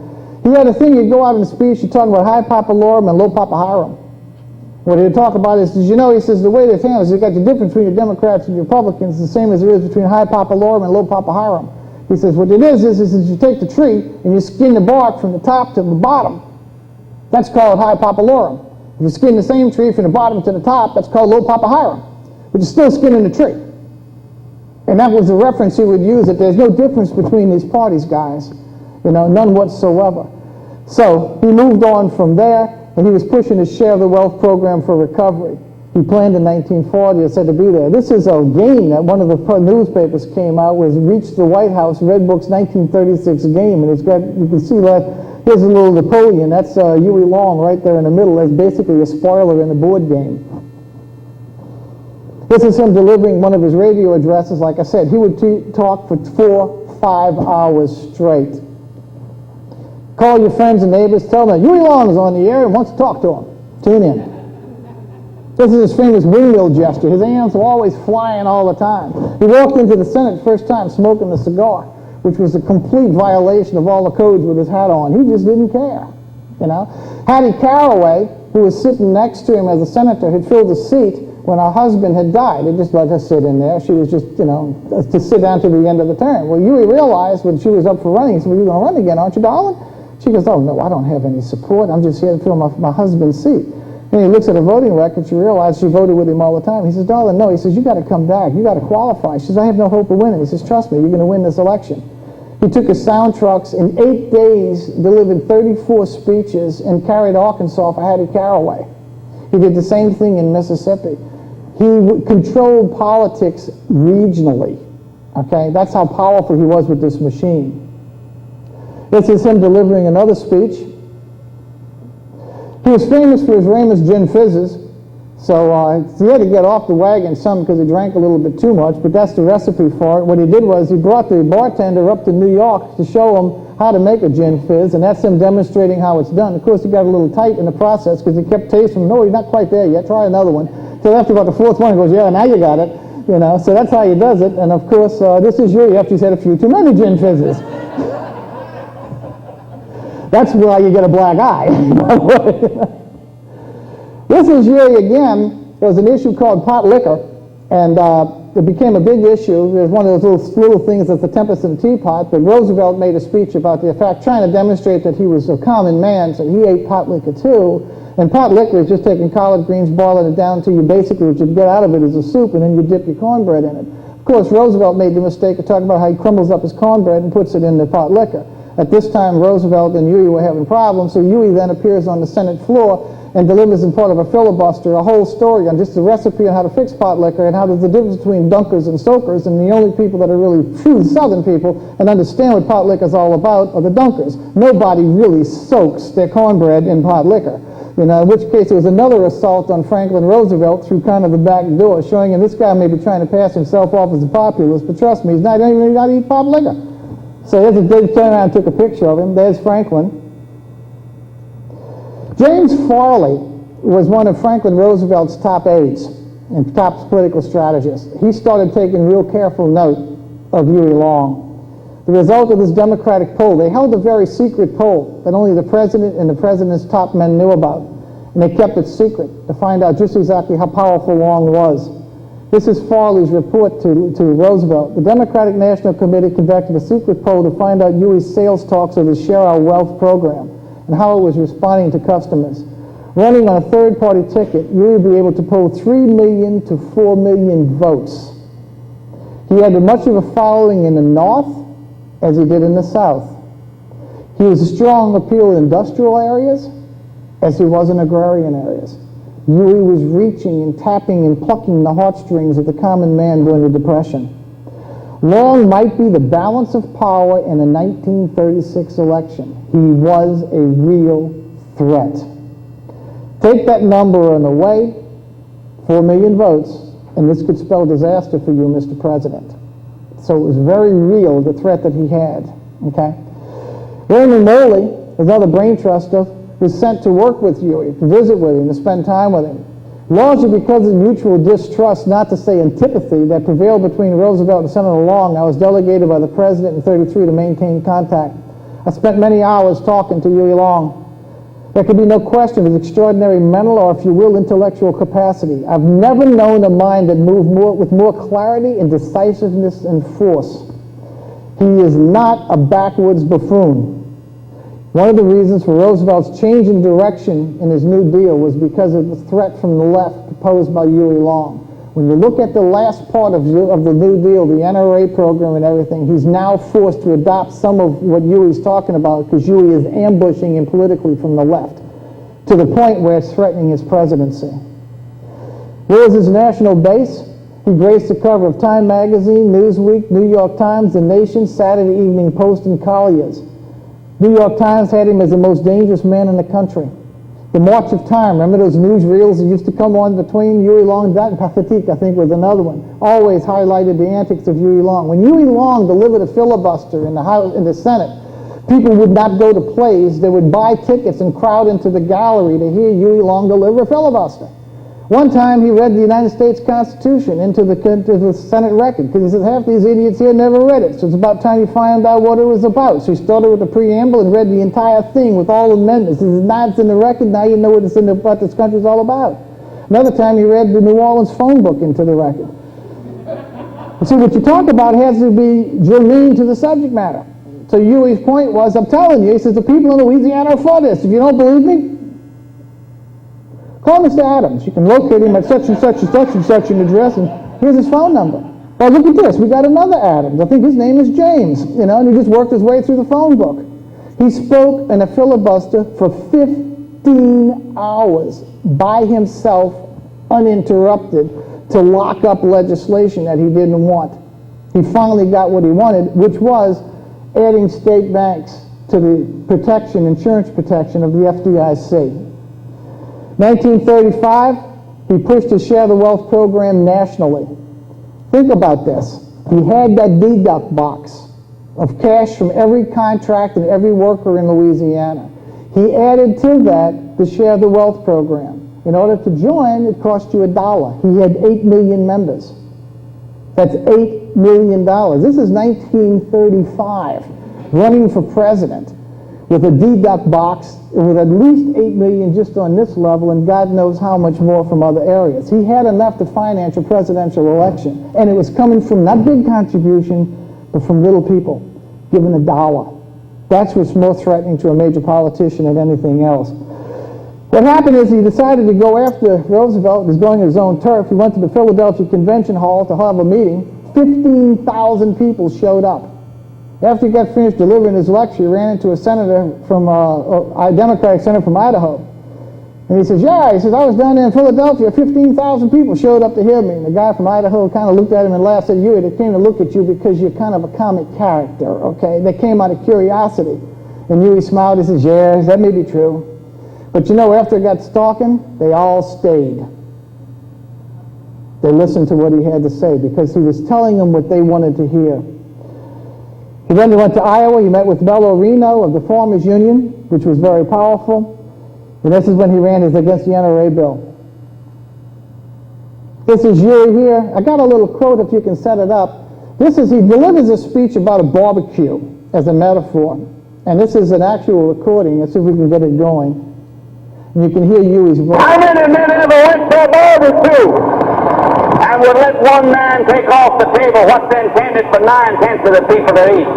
He had a thing, he'd go out in a speech, he'd talk about high Papa Lorum and low Papa Hiram. What he'd talk about is, did you know, he says, the way they handle is you've got the difference between the Democrats and the Republicans, the same as there is between high Papa Lorum and low Papa Hiram. He says, what it is you take the tree and you skin the bark from the top to the bottom. That's called high Papa Lorum. If you skin the same tree from the bottom to the top, that's called low Papa Hiram. But you're still skinning the tree. And that was the reference he would use, that there's no difference between these parties, guys. You know, none whatsoever. So he moved on from there, and he was pushing his share of the wealth program for recovery. He planned in 1940, it said to be there. This is a game that one of the newspapers came out with, reached the White House, Red Book's 1936 game, and it's got, you can see that, here's a little Napoleon, that's Huey Long right there in the middle, that's basically a spoiler in the board game. This is him delivering one of his radio addresses. Like I said, he would talk for 4-5 hours straight. Call your friends and neighbors, tell them that Huey Long is on the air and wants to talk to them. Tune in. This is his famous windmill gesture. His hands were always flying all the time. He walked into the Senate first time smoking a cigar, which was a complete violation of all the codes with his hat on. He just didn't care, you know. Hattie Caraway, who was sitting next to him as a senator, had filled a seat when her husband had died. They just let her sit in there. She was just, you know, to sit down to the end of the term. Well, Huey realized when she was up for running, he said, well, you're going to run again, aren't you, darling? She goes, oh, no, I don't have any support. I'm just here to fill my husband's seat. And he looks at her voting record. She realized she voted with him all the time. He says, darling, no. He says, you got to come back. You got to qualify. She says, I have no hope of winning. He says, trust me, you're going to win this election. He took his sound trucks. In 8 days, delivered 34 speeches and carried Arkansas for Hattie Caraway. He did the same thing in Mississippi. He controlled politics regionally. Okay, that's how powerful he was with this machine. This is him delivering another speech. He was famous for his Ramus gin fizzes, so he had to get off the wagon some because he drank a little bit too much, but that's the recipe for it. What he did was he brought the bartender up to New York to show him how to make a gin fizz, and that's him demonstrating how it's done. Of course, he got a little tight in the process because he kept tasting, no, you're not quite there yet, try another one. So after about the fourth one, he goes, yeah, now you got it. You know, so that's how he does it. And of course, this is Huey after he's had a few too many gin fizzes. That's why you get a black eye. This is Huey again. There was an issue called pot liquor, and it became a big issue. There's one of those little things that's the tempest in a teapot, but Roosevelt made a speech about the fact, trying to demonstrate that he was a common man, so he ate pot liquor too. And pot liquor is just taking collard greens, boiling it down until you basically, what you get out of it is a soup, and then you dip your cornbread in it. Of course, Roosevelt made the mistake of talking about how he crumbles up his cornbread and puts it in the pot liquor. At this time, Roosevelt and Huey were having problems, so Huey then appears on the Senate floor and delivers in part of a filibuster a whole story on just the recipe on how to fix pot liquor and how there's the difference between dunkers and soakers, and the only people that are really true Southern people and understand what pot liquor is all about are the dunkers. Nobody really soaks their cornbread in pot liquor. You know, in which case it was another assault on Franklin Roosevelt through kind of the back door, showing him this guy may be trying to pass himself off as a populist, but trust me, he's not even got to eat pot liquor. So they turned around and took a picture of him. There's Franklin. James Farley was one of Franklin Roosevelt's top aides and top political strategists. He started taking real careful note of Huey Long. The result of this Democratic poll, they held a very secret poll that only the president and the president's top men knew about. And they kept it secret to find out just exactly how powerful Long was. This is Farley's report to Roosevelt. The Democratic National Committee conducted a secret poll to find out Huey's sales talks of his Share Our Wealth program and how it was responding to customers. Running on a third-party ticket, Huey would be able to poll 3 million to 4 million votes. He had much of a following in the North as he did in the South. He was a strong appeal in industrial areas as he was in agrarian areas. Huey was reaching and tapping and plucking the heartstrings of the common man during the Depression. Long might be the balance of power in the 1936 election. He was a real threat. Take that number and away, 4 million votes, and this could spell disaster for you, Mr. President. So it was very real, the threat that he had. Okay? Raymond Morley, his other brain truster, was sent to work with Huey, to visit with him, to spend time with him. Largely because of the mutual distrust, not to say antipathy, that prevailed between Roosevelt and Senator Long, I was delegated by the President in '33 to maintain contact. I spent many hours talking to Huey Long. There could be no question of his extraordinary mental, or if you will, intellectual capacity. I've never known a mind that moved with more clarity and decisiveness and force. He is not a backwoods buffoon. One of the reasons for Roosevelt's change in direction in his New Deal was because of the threat from the left proposed by Huey Long. When you look at the last part of the New Deal, the NRA program and everything, he's now forced to adopt some of what Huey's talking about because Huey is ambushing him politically from the left to the point where it's threatening his presidency. Where is his national base? He graced the cover of Time Magazine, Newsweek, New York Times, The Nation, Saturday Evening Post, and Collier's. New York Times had him as the most dangerous man in the country. The March of Time, remember those newsreels that used to come on between Huey Long and Pathétique, I think was another one, always highlighted the antics of Huey Long. When Huey Long delivered a filibuster in the House, in the Senate, people would not go to plays, they would buy tickets and crowd into the gallery to hear Huey Long deliver a filibuster. One time he read the United States Constitution into the Senate record because he said half these idiots here never read it, so it's about time you find out what it was about. So he started with the preamble and read the entire thing with all amendments. He says, now it's in the record, now you know what what this country's all about. Another time he read the New Orleans phone book into the record. See, what you talk about has to be germane to the subject matter. So Huey's point was, I'm telling you, he says, the people in Louisiana are for this. If you don't believe me, call Mr. Adams. You can locate him at such and such and such and such an address, and here's his phone number. Well, look at this. We got another Adams. I think his name is James, and he just worked his way through the phone book. He spoke in a filibuster for 15 hours by himself, uninterrupted, to lock up legislation that he didn't want. He finally got what he wanted, which was adding state banks to the protection, insurance protection of the FDIC. 1935, he pushed his Share the Wealth program nationally. Think about this. He had that deduct box of cash from every contract and every worker in Louisiana. He added to that the Share the Wealth program. In order to join, it cost you $1. He had 8 million members. That's $8 million. This is 1935, running for president with a deduct box with at least 8 million just on this level, and God knows how much more from other areas. He had enough to finance a presidential election, and it was coming from not big contribution, but from little people, given $1. That's what's more threatening to a major politician than anything else. What happened is he decided to go after Roosevelt. He was going to his own turf. He went to the Philadelphia Convention Hall to have a meeting. 15,000 people showed up. After he got finished delivering his lecture, he ran into a senator from a Democratic senator from Idaho. And he says, I was down there in Philadelphia, 15,000 people showed up to hear me. And the guy from Idaho kind of looked at him and laughed and said, Huey, they came to look at you because you're kind of a comic character, okay? They came out of curiosity. And Huey smiled and says, yes, that may be true. But after it got stalking, they all stayed. They listened to what he had to say because he was telling them what they wanted to hear. He then went to Iowa. He met with Bello Reno of the Farmers Union, which was very powerful. And this is when he ran against the NRA bill. This is Huey here. I got a little quote if you can set it up. He delivers a speech about a barbecue as a metaphor. And this is an actual recording. Let's see if we can get it going. And you can hear Huey's voice. How many men ever went to a barbecue and would let one man take off the table what's intended for 9/10 of the people to eat?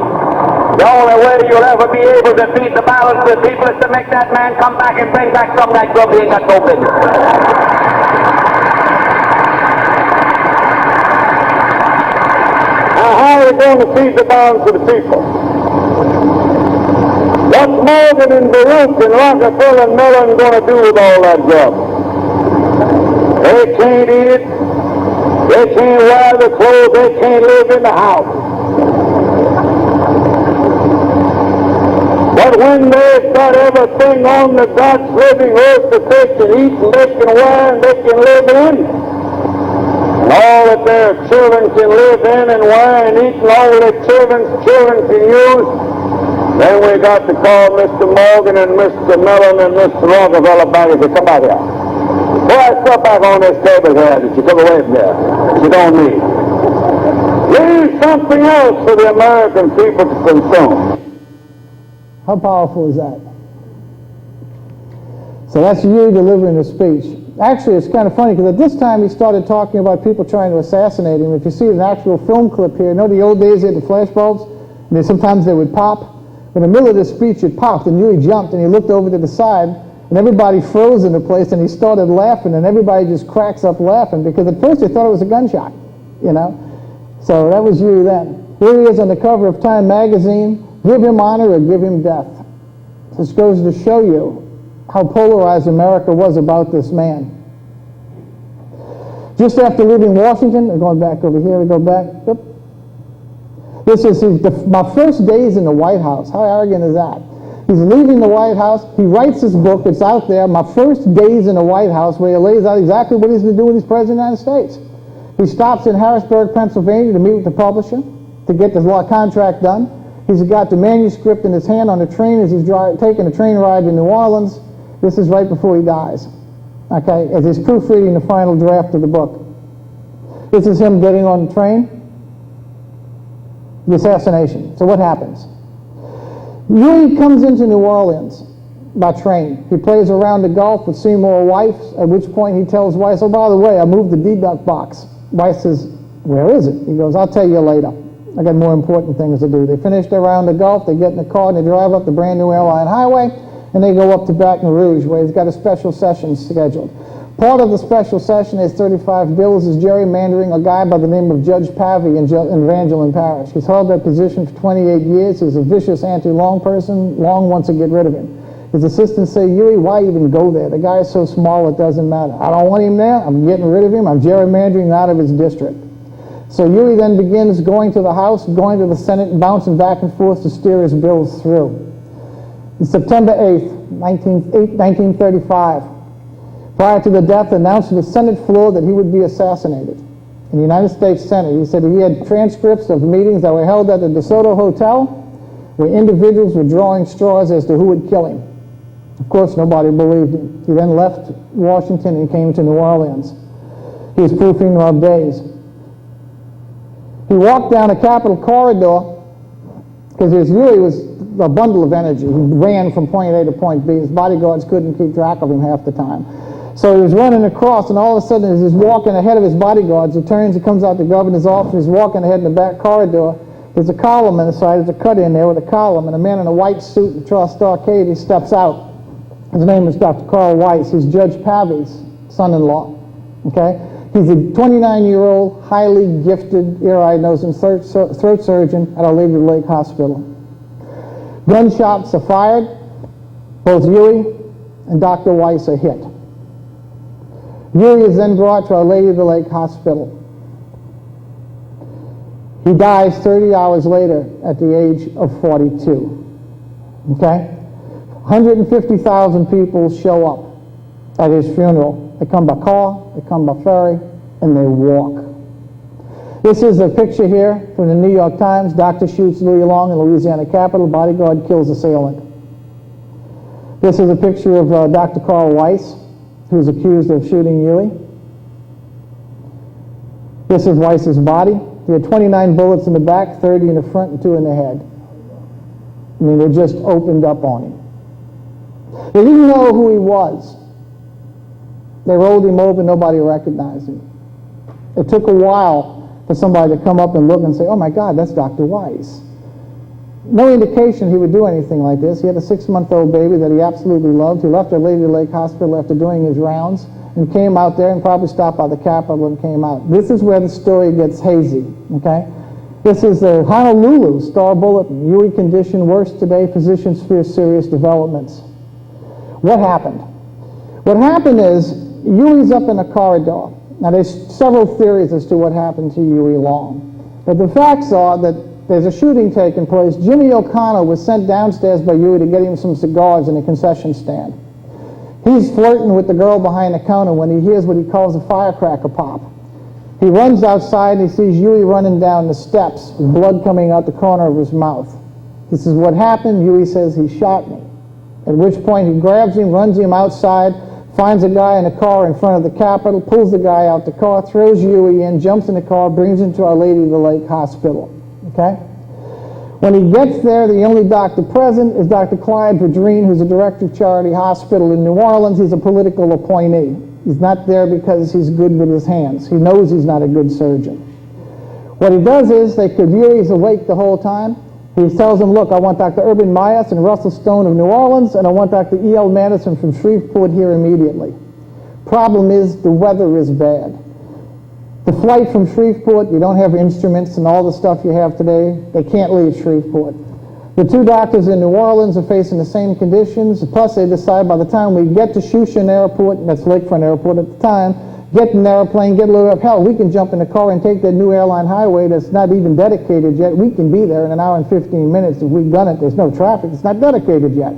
The only way you'll ever be able to feed the balance of the people is to make that man come back and bring back some of that grub he ain't got no business. Now, how are we going to feed the balance of the people? What's Morgan and Baruch and Rockefeller and Mellon going to do with all that grub? They can't eat it. They can't wear the clothes. They can't live in the house. But when they've got everything on the God's living earth that they can eat and they can wear and they can live in, all that their children can live in and wear and eat, and all that their children can use. Then we got to call Mr. Morgan and Mr. Mellon and Mr. Rockefeller back and say, come out here. Put that stuff back on this table here that you took away from there, that you don't need. Leave something else for the American people to consume. How powerful is that? So that's Huey delivering a speech. Actually, it's kind of funny because at this time he started talking about people trying to assassinate him. If you see an actual film clip here, you know the old days they had the flash bulbs? And sometimes they would pop. In the middle of the speech it popped and Huey jumped and he looked over to the side and everybody froze in the place and he started laughing and everybody just cracks up laughing because at first they thought it was a gunshot, you know. So that was Huey then. Here he is on the cover of Time magazine. Give him honor or give him death. This goes to show you how polarized America was about this man. Just after leaving Washington, we're going back over here, we go back. Oop. This is my first days in the White House. How arrogant is that? He's leaving the White House. He writes his book. It's out there, My First Days in the White House, where he lays out exactly what he's going to do when he's president of the United States. He stops in Harrisburg, Pennsylvania to meet with the publisher to get this law contract done. He's got the manuscript in his hand on the train as he's taking a train ride to New Orleans. This is right before he dies, okay, as he's proofreading the final draft of the book. This is him getting on the train. The assassination. So what happens? Huey comes into New Orleans by train. He plays a round of golf with Seymour Weiss, at which point he tells Weiss, oh, by the way, I moved the deduct box. Weiss says, where is it? He goes, I'll tell you later. I got more important things to do. They finish their round of golf, they get in the car, and they drive up the brand new Airline Highway, and they go up to Baton Rouge, where he's got a special session scheduled. Part of the special session is 35 bills is gerrymandering a guy by the name of Judge Pavey in Evangeline Parish. He's held that position for 28 years. He's a vicious anti-Long person. Long wants to get rid of him. His assistants say, Huey, why even go there? The guy is so small it doesn't matter. I don't want him there. I'm getting rid of him. I'm gerrymandering out of his district. So Huey then begins going to the House, going to the Senate, and bouncing back and forth to steer his bills through. On September 8th, 1935, prior to the death, announced to the Senate floor that he would be assassinated. In the United States Senate, he said he had transcripts of meetings that were held at the DeSoto Hotel where individuals were drawing straws as to who would kill him. Of course, nobody believed him. He then left Washington and came to New Orleans. He was proofing of days. He walked down a Capitol corridor because Huey was a bundle of energy. He ran from point A to point B. His bodyguards couldn't keep track of him half the time. So he was running across, and all of a sudden, as he's walking ahead of his bodyguards, he turns, he comes out the governor's office, he's walking ahead in the back corridor. There's a column on the side, there's a cut in there with a column, and a man in a white suit and stockade, he steps out. His name is Dr. Carl Weiss. He's Judge Pavey's son-in-law, okay? He's a 29-year-old, highly gifted ear, eye, nose, and throat surgeon at Our Lady of the Lake Hospital. Gunshots are fired. Both Huey and Dr. Weiss are hit. Huey is then brought to Our Lady of the Lake Hospital. He dies 30 hours later at the age of 42. Okay? 150,000 people show up at his funeral. They come by car, they come by ferry, and they walk. This is a picture here from the New York Times. Doctor shoots Louis Long in the Louisiana Capitol. Bodyguard kills assailant. This is a picture of Dr. Carl Weiss, who's accused of shooting Huey. This is Weiss's body. He had 29 bullets in the back, 30 in the front, and 2 in the head. I mean, they just opened up on him. They didn't know who he was. They rolled him over, nobody recognized him. It took a while for somebody to come up and look and say, oh my God, that's Dr. Weiss. No indication he would do anything like this. He had a 6-month-old baby that he absolutely loved. He left Our Lady of the Lake Hospital after doing his rounds and came out there and probably stopped by the Capitol and came out. This is where the story gets hazy, okay? This is the Honolulu Star Bulletin. Huey condition worse today. Physicians fear serious developments. What happened? What happened is Huey's up in a corridor. Now, there's several theories as to what happened to Huey Long. But the facts are that there's a shooting taking place. Jimmy O'Connor was sent downstairs by Huey to get him some cigars in a concession stand. He's flirting with the girl behind the counter when he hears what he calls a firecracker pop. He runs outside and he sees Huey running down the steps with blood coming out the corner of his mouth. He says, "What happened?" Huey says, "He shot me." At which point he grabs him, runs him outside, finds a guy in a car in front of the Capitol, pulls the guy out the car, throws Huey in, jumps in the car, brings him to Our Lady of the Lake Hospital. Okay? When he gets there, the only doctor present is Dr. Clyde Verdreen, who's the director of Charity Hospital in New Orleans. He's a political appointee. He's not there because he's good with his hands. He knows he's not a good surgeon. What he does is, Huey's awake the whole time. He tells them, "Look, I want Dr. Urban Myers and Russell Stone of New Orleans, and I want Dr. E.L. Madison from Shreveport here immediately." Problem is, the weather is bad. The flight from Shreveport, you don't have instruments and all the stuff you have today. They can't leave Shreveport. The two doctors in New Orleans are facing the same conditions. Plus, they decide by the time we get to Shushan Airport, that's Lakefront Airport at the time, get in an airplane, get loaded up. Hell, we can jump in the car and take that new airline highway that's not even dedicated yet. We can be there in an hour and 15 minutes if we've done it. There's no traffic. It's not dedicated yet.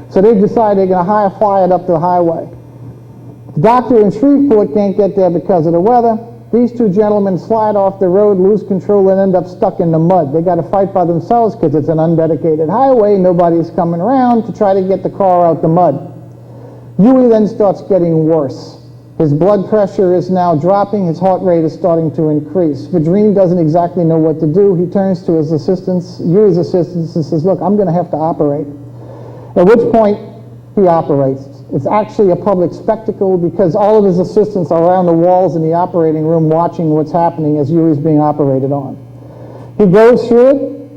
So they decide they're going to fly it up the highway. The doctor in Shreveport can't get there because of the weather. These two gentlemen slide off the road, lose control, and end up stuck in the mud. They got to fight by themselves because it's an undedicated highway. Nobody's coming around to try to get the car out the mud. Huey then starts getting worse. His blood pressure is now dropping. His heart rate is starting to increase. Verdreen doesn't exactly know what to do. He turns to his assistants, Huey's assistants, and says, "Look, I'm going to have to operate." At which point, he operates. It's actually a public spectacle because all of his assistants are around the walls in the operating room watching what's happening as Huey's being operated on. He goes through it,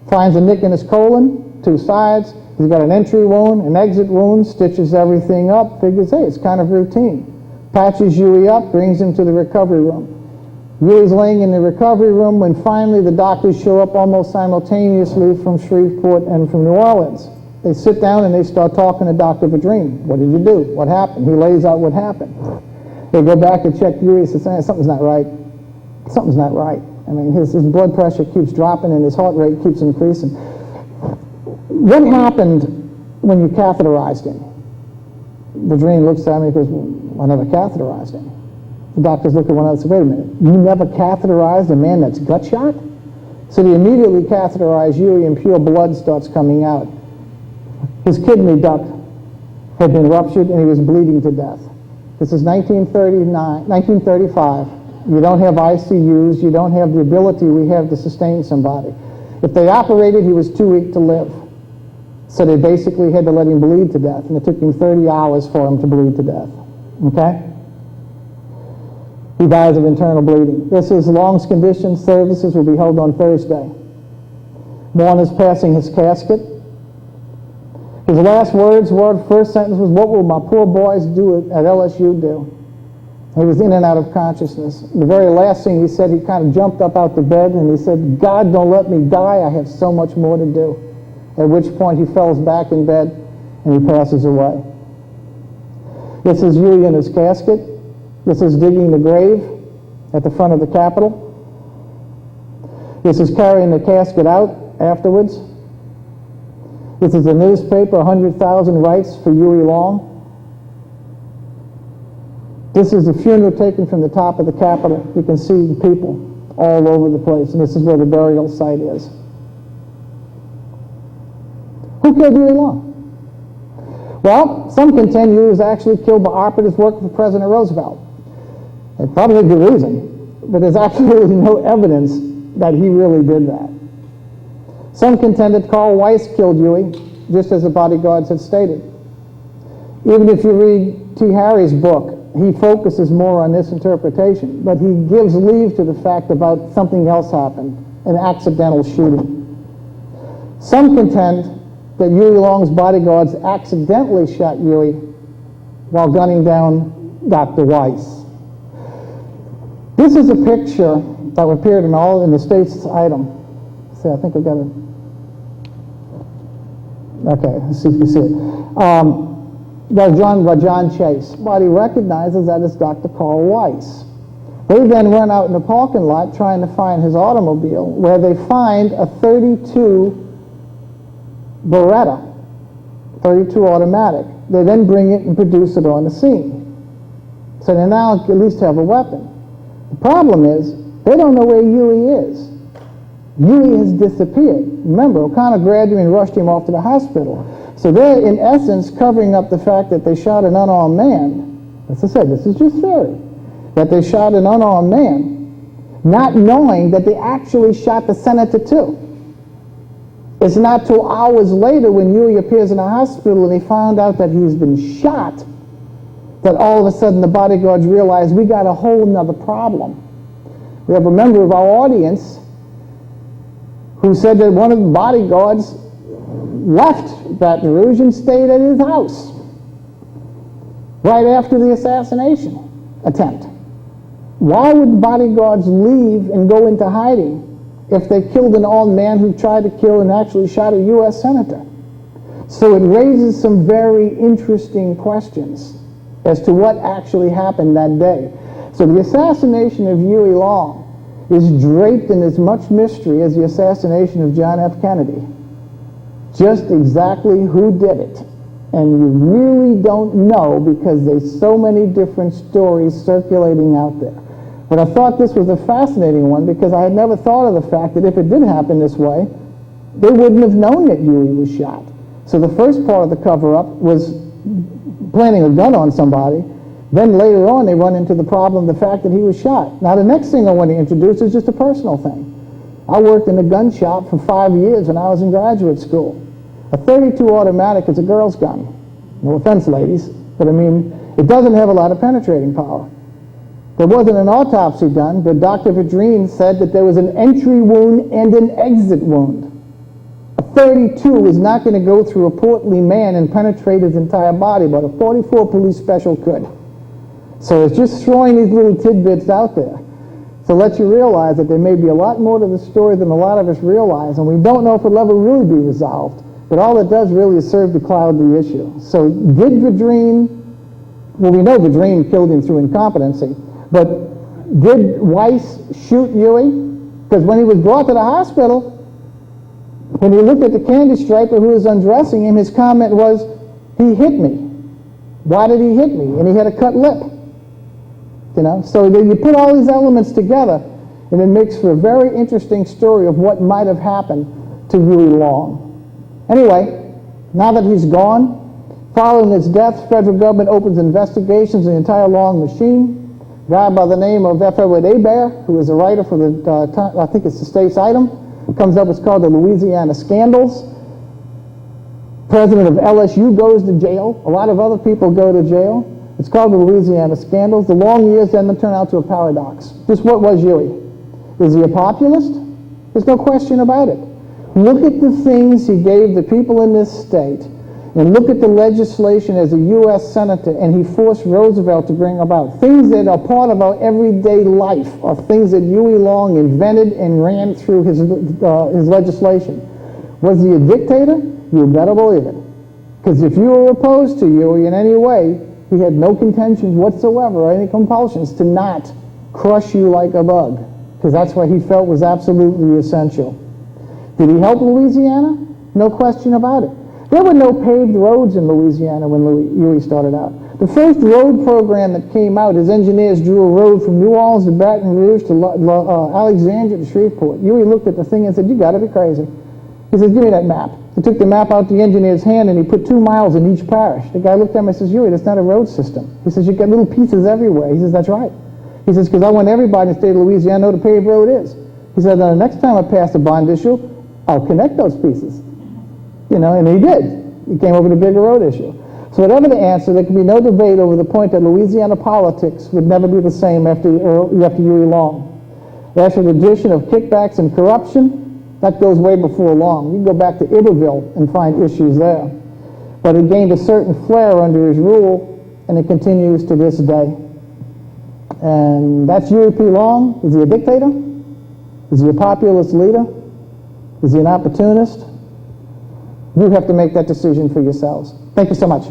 finds a nick in his colon, 2 sides. He's got an entry wound, an exit wound, stitches everything up, figures, hey, it's kind of routine. Patches Huey up, brings him to the recovery room. Huey's laying in the recovery room when finally the doctors show up almost simultaneously from Shreveport and from New Orleans. They sit down and they start talking to Dr. Verdreen. "What did you do? What happened?" He lays out what happened. They go back and check Huey and says, "Something's not right. Something's not right." I mean, his blood pressure keeps dropping and his heart rate keeps increasing. "What happened when you catheterized him?" Verdreen looks at me and goes, "Well, I never catheterized him." The doctors look at one another and say, "Wait a minute, you never catheterized a man that's gut shot?" So they immediately catheterize Huey and pure blood starts coming out. His kidney duct had been ruptured and he was bleeding to death. This is 1935. You don't have ICUs. You don't have the ability we have to sustain somebody. If they operated, he was too weak to live. So they basically had to let him bleed to death, and it took him 30 hours for him to bleed to death. Okay? He dies of internal bleeding. This is Long's condition. Services will be held on Thursday. Mourners passing his casket. His last first sentence was, "What will my poor boys do at LSU do?" He was in and out of consciousness. The very last thing he said, he kind of jumped up out the bed and he said, "God, don't let me die. I have so much more to do." At which point he falls back in bed and he passes away. This is Huey in his casket. This is digging the grave at the front of the Capitol. This is carrying the casket out afterwards. This is a newspaper, 100,000 rights for Huey Long. This is the funeral taken from the top of the Capitol. You can see the people all over the place, and this is where the burial site is. Who killed Huey Long? Well, some contend Huey was actually killed by operatives working for President Roosevelt. And probably a good reason, but there's absolutely no evidence that he really did that. Some contended Carl Weiss killed Huey, just as the bodyguards had stated. Even if you read T. Harry's book, he focuses more on this interpretation, but he gives leave to the fact about something else happened, an accidental shooting. Some contend that Huey Long's bodyguards accidentally shot Huey while gunning down Dr. Weiss. This is a picture that appeared in the States item. See, I think I've got it. Okay, let's see if you see it. By John Chase. What he recognizes that is Dr. Carl Weiss. They then run out in the parking lot trying to find his automobile, where they find a .32 Beretta, .32 automatic. They then bring it and produce it on the scene. So they now at least have a weapon. The problem is, they don't know where Huey is. Huey has disappeared. Remember, O'Connor grabbed him and rushed him off to the hospital. So they're, in essence, covering up the fact that they shot an unarmed man. As I said, this is just theory. That they shot an unarmed man, not knowing that they actually shot the senator too. It's not till hours later when Huey appears in the hospital and they found out that he's been shot that all of a sudden the bodyguards realize we got a whole nother problem. We have a member of our audience who said that one of the bodyguards left Baton Rouge and stayed at his house right after the assassination attempt. Why would bodyguards leave and go into hiding if they killed an armed man who tried to kill and actually shot a U.S. senator? So it raises some very interesting questions as to what actually happened that day. So the assassination of Huey Long is draped in as much mystery as the assassination of John F. Kennedy. Just exactly who did it. And you really don't know because there's so many different stories circulating out there. But I thought this was a fascinating one because I had never thought of the fact that if it did happen this way, they wouldn't have known that Huey was shot. So the first part of the cover-up was planting a gun on somebody. Then later on, they run into the problem, the fact that he was shot. Now, the next thing I want to introduce is just a personal thing. I worked in a gun shop for 5 years when I was in graduate school. A .32 automatic is a girl's gun. No offense, ladies, but I mean, it doesn't have a lot of penetrating power. There wasn't an autopsy done, but Dr. Vadrine said that there was an entry wound and an exit wound. A .32 is not going to go through a portly man and penetrate his entire body, but a .44 police special could. So it's just throwing these little tidbits out there to let you realize that there may be a lot more to the story than a lot of us realize, and we don't know if it'll ever really be resolved. But all it does really is serve to cloud the issue. So did Vadrine, well, we know Vadrine killed him through incompetency, but did Weiss shoot Huey? Because when he was brought to the hospital, when he looked at the candy striper who was undressing him, his comment was, he hit me. Why did he hit me? And he had a cut lip. You know, so then you put all these elements together, and it makes for a very interesting story of what might have happened to Huey Long. Anyway, now that he's gone, following his death, federal government opens investigations in the entire Long machine. A guy by the name of F. Edward Hebert, who is a writer for the, I think it's the State's Item, comes up with what's called the Louisiana Scandals. President of LSU goes to jail. A lot of other people go to jail. It's called the Louisiana Scandals. The long years then turn out to a paradox. Just what was Huey? Is he a populist? There's no question about it. Look at the things he gave the people in this state, and look at the legislation as a U.S. Senator, and he forced Roosevelt to bring about. Things that are part of our everyday life are things that Huey Long invented and ran through his legislation. Was he a dictator? You better believe it. Because if you were opposed to Huey in any way, he had no contentions whatsoever or any compulsions to not crush you like a bug, because that's what he felt was absolutely essential. Did he help Louisiana? No question about it. There were no paved roads in Louisiana when Huey started out. The first road program that came out, his engineers drew a road from New Orleans to Baton Rouge to Alexandria to Shreveport. Huey looked at the thing and said, "You got to be crazy." He said, "Give me that map." He took the map out the engineer's hand and he put 2 miles in each parish. The guy looked at him and says, "Huey, that's not a road system." He says, "You got little pieces everywhere." He says, "That's right." He says, "Because I want everybody in the state of Louisiana to know what a paved road is." He said, "Now, the next time I pass a bond issue, I'll connect those pieces." You know, and he did. He came up with a bigger road issue. So whatever the answer, there can be no debate over the point that Louisiana politics would never be the same after Huey Long. After the tradition of kickbacks and corruption, that goes way before Long. You can go back to Iberville and find issues there. But it gained a certain flair under his rule, and it continues to this day. And that's Huey P. Long. Is he a dictator? Is he a populist leader? Is he an opportunist? You have to make that decision for yourselves. Thank you so much.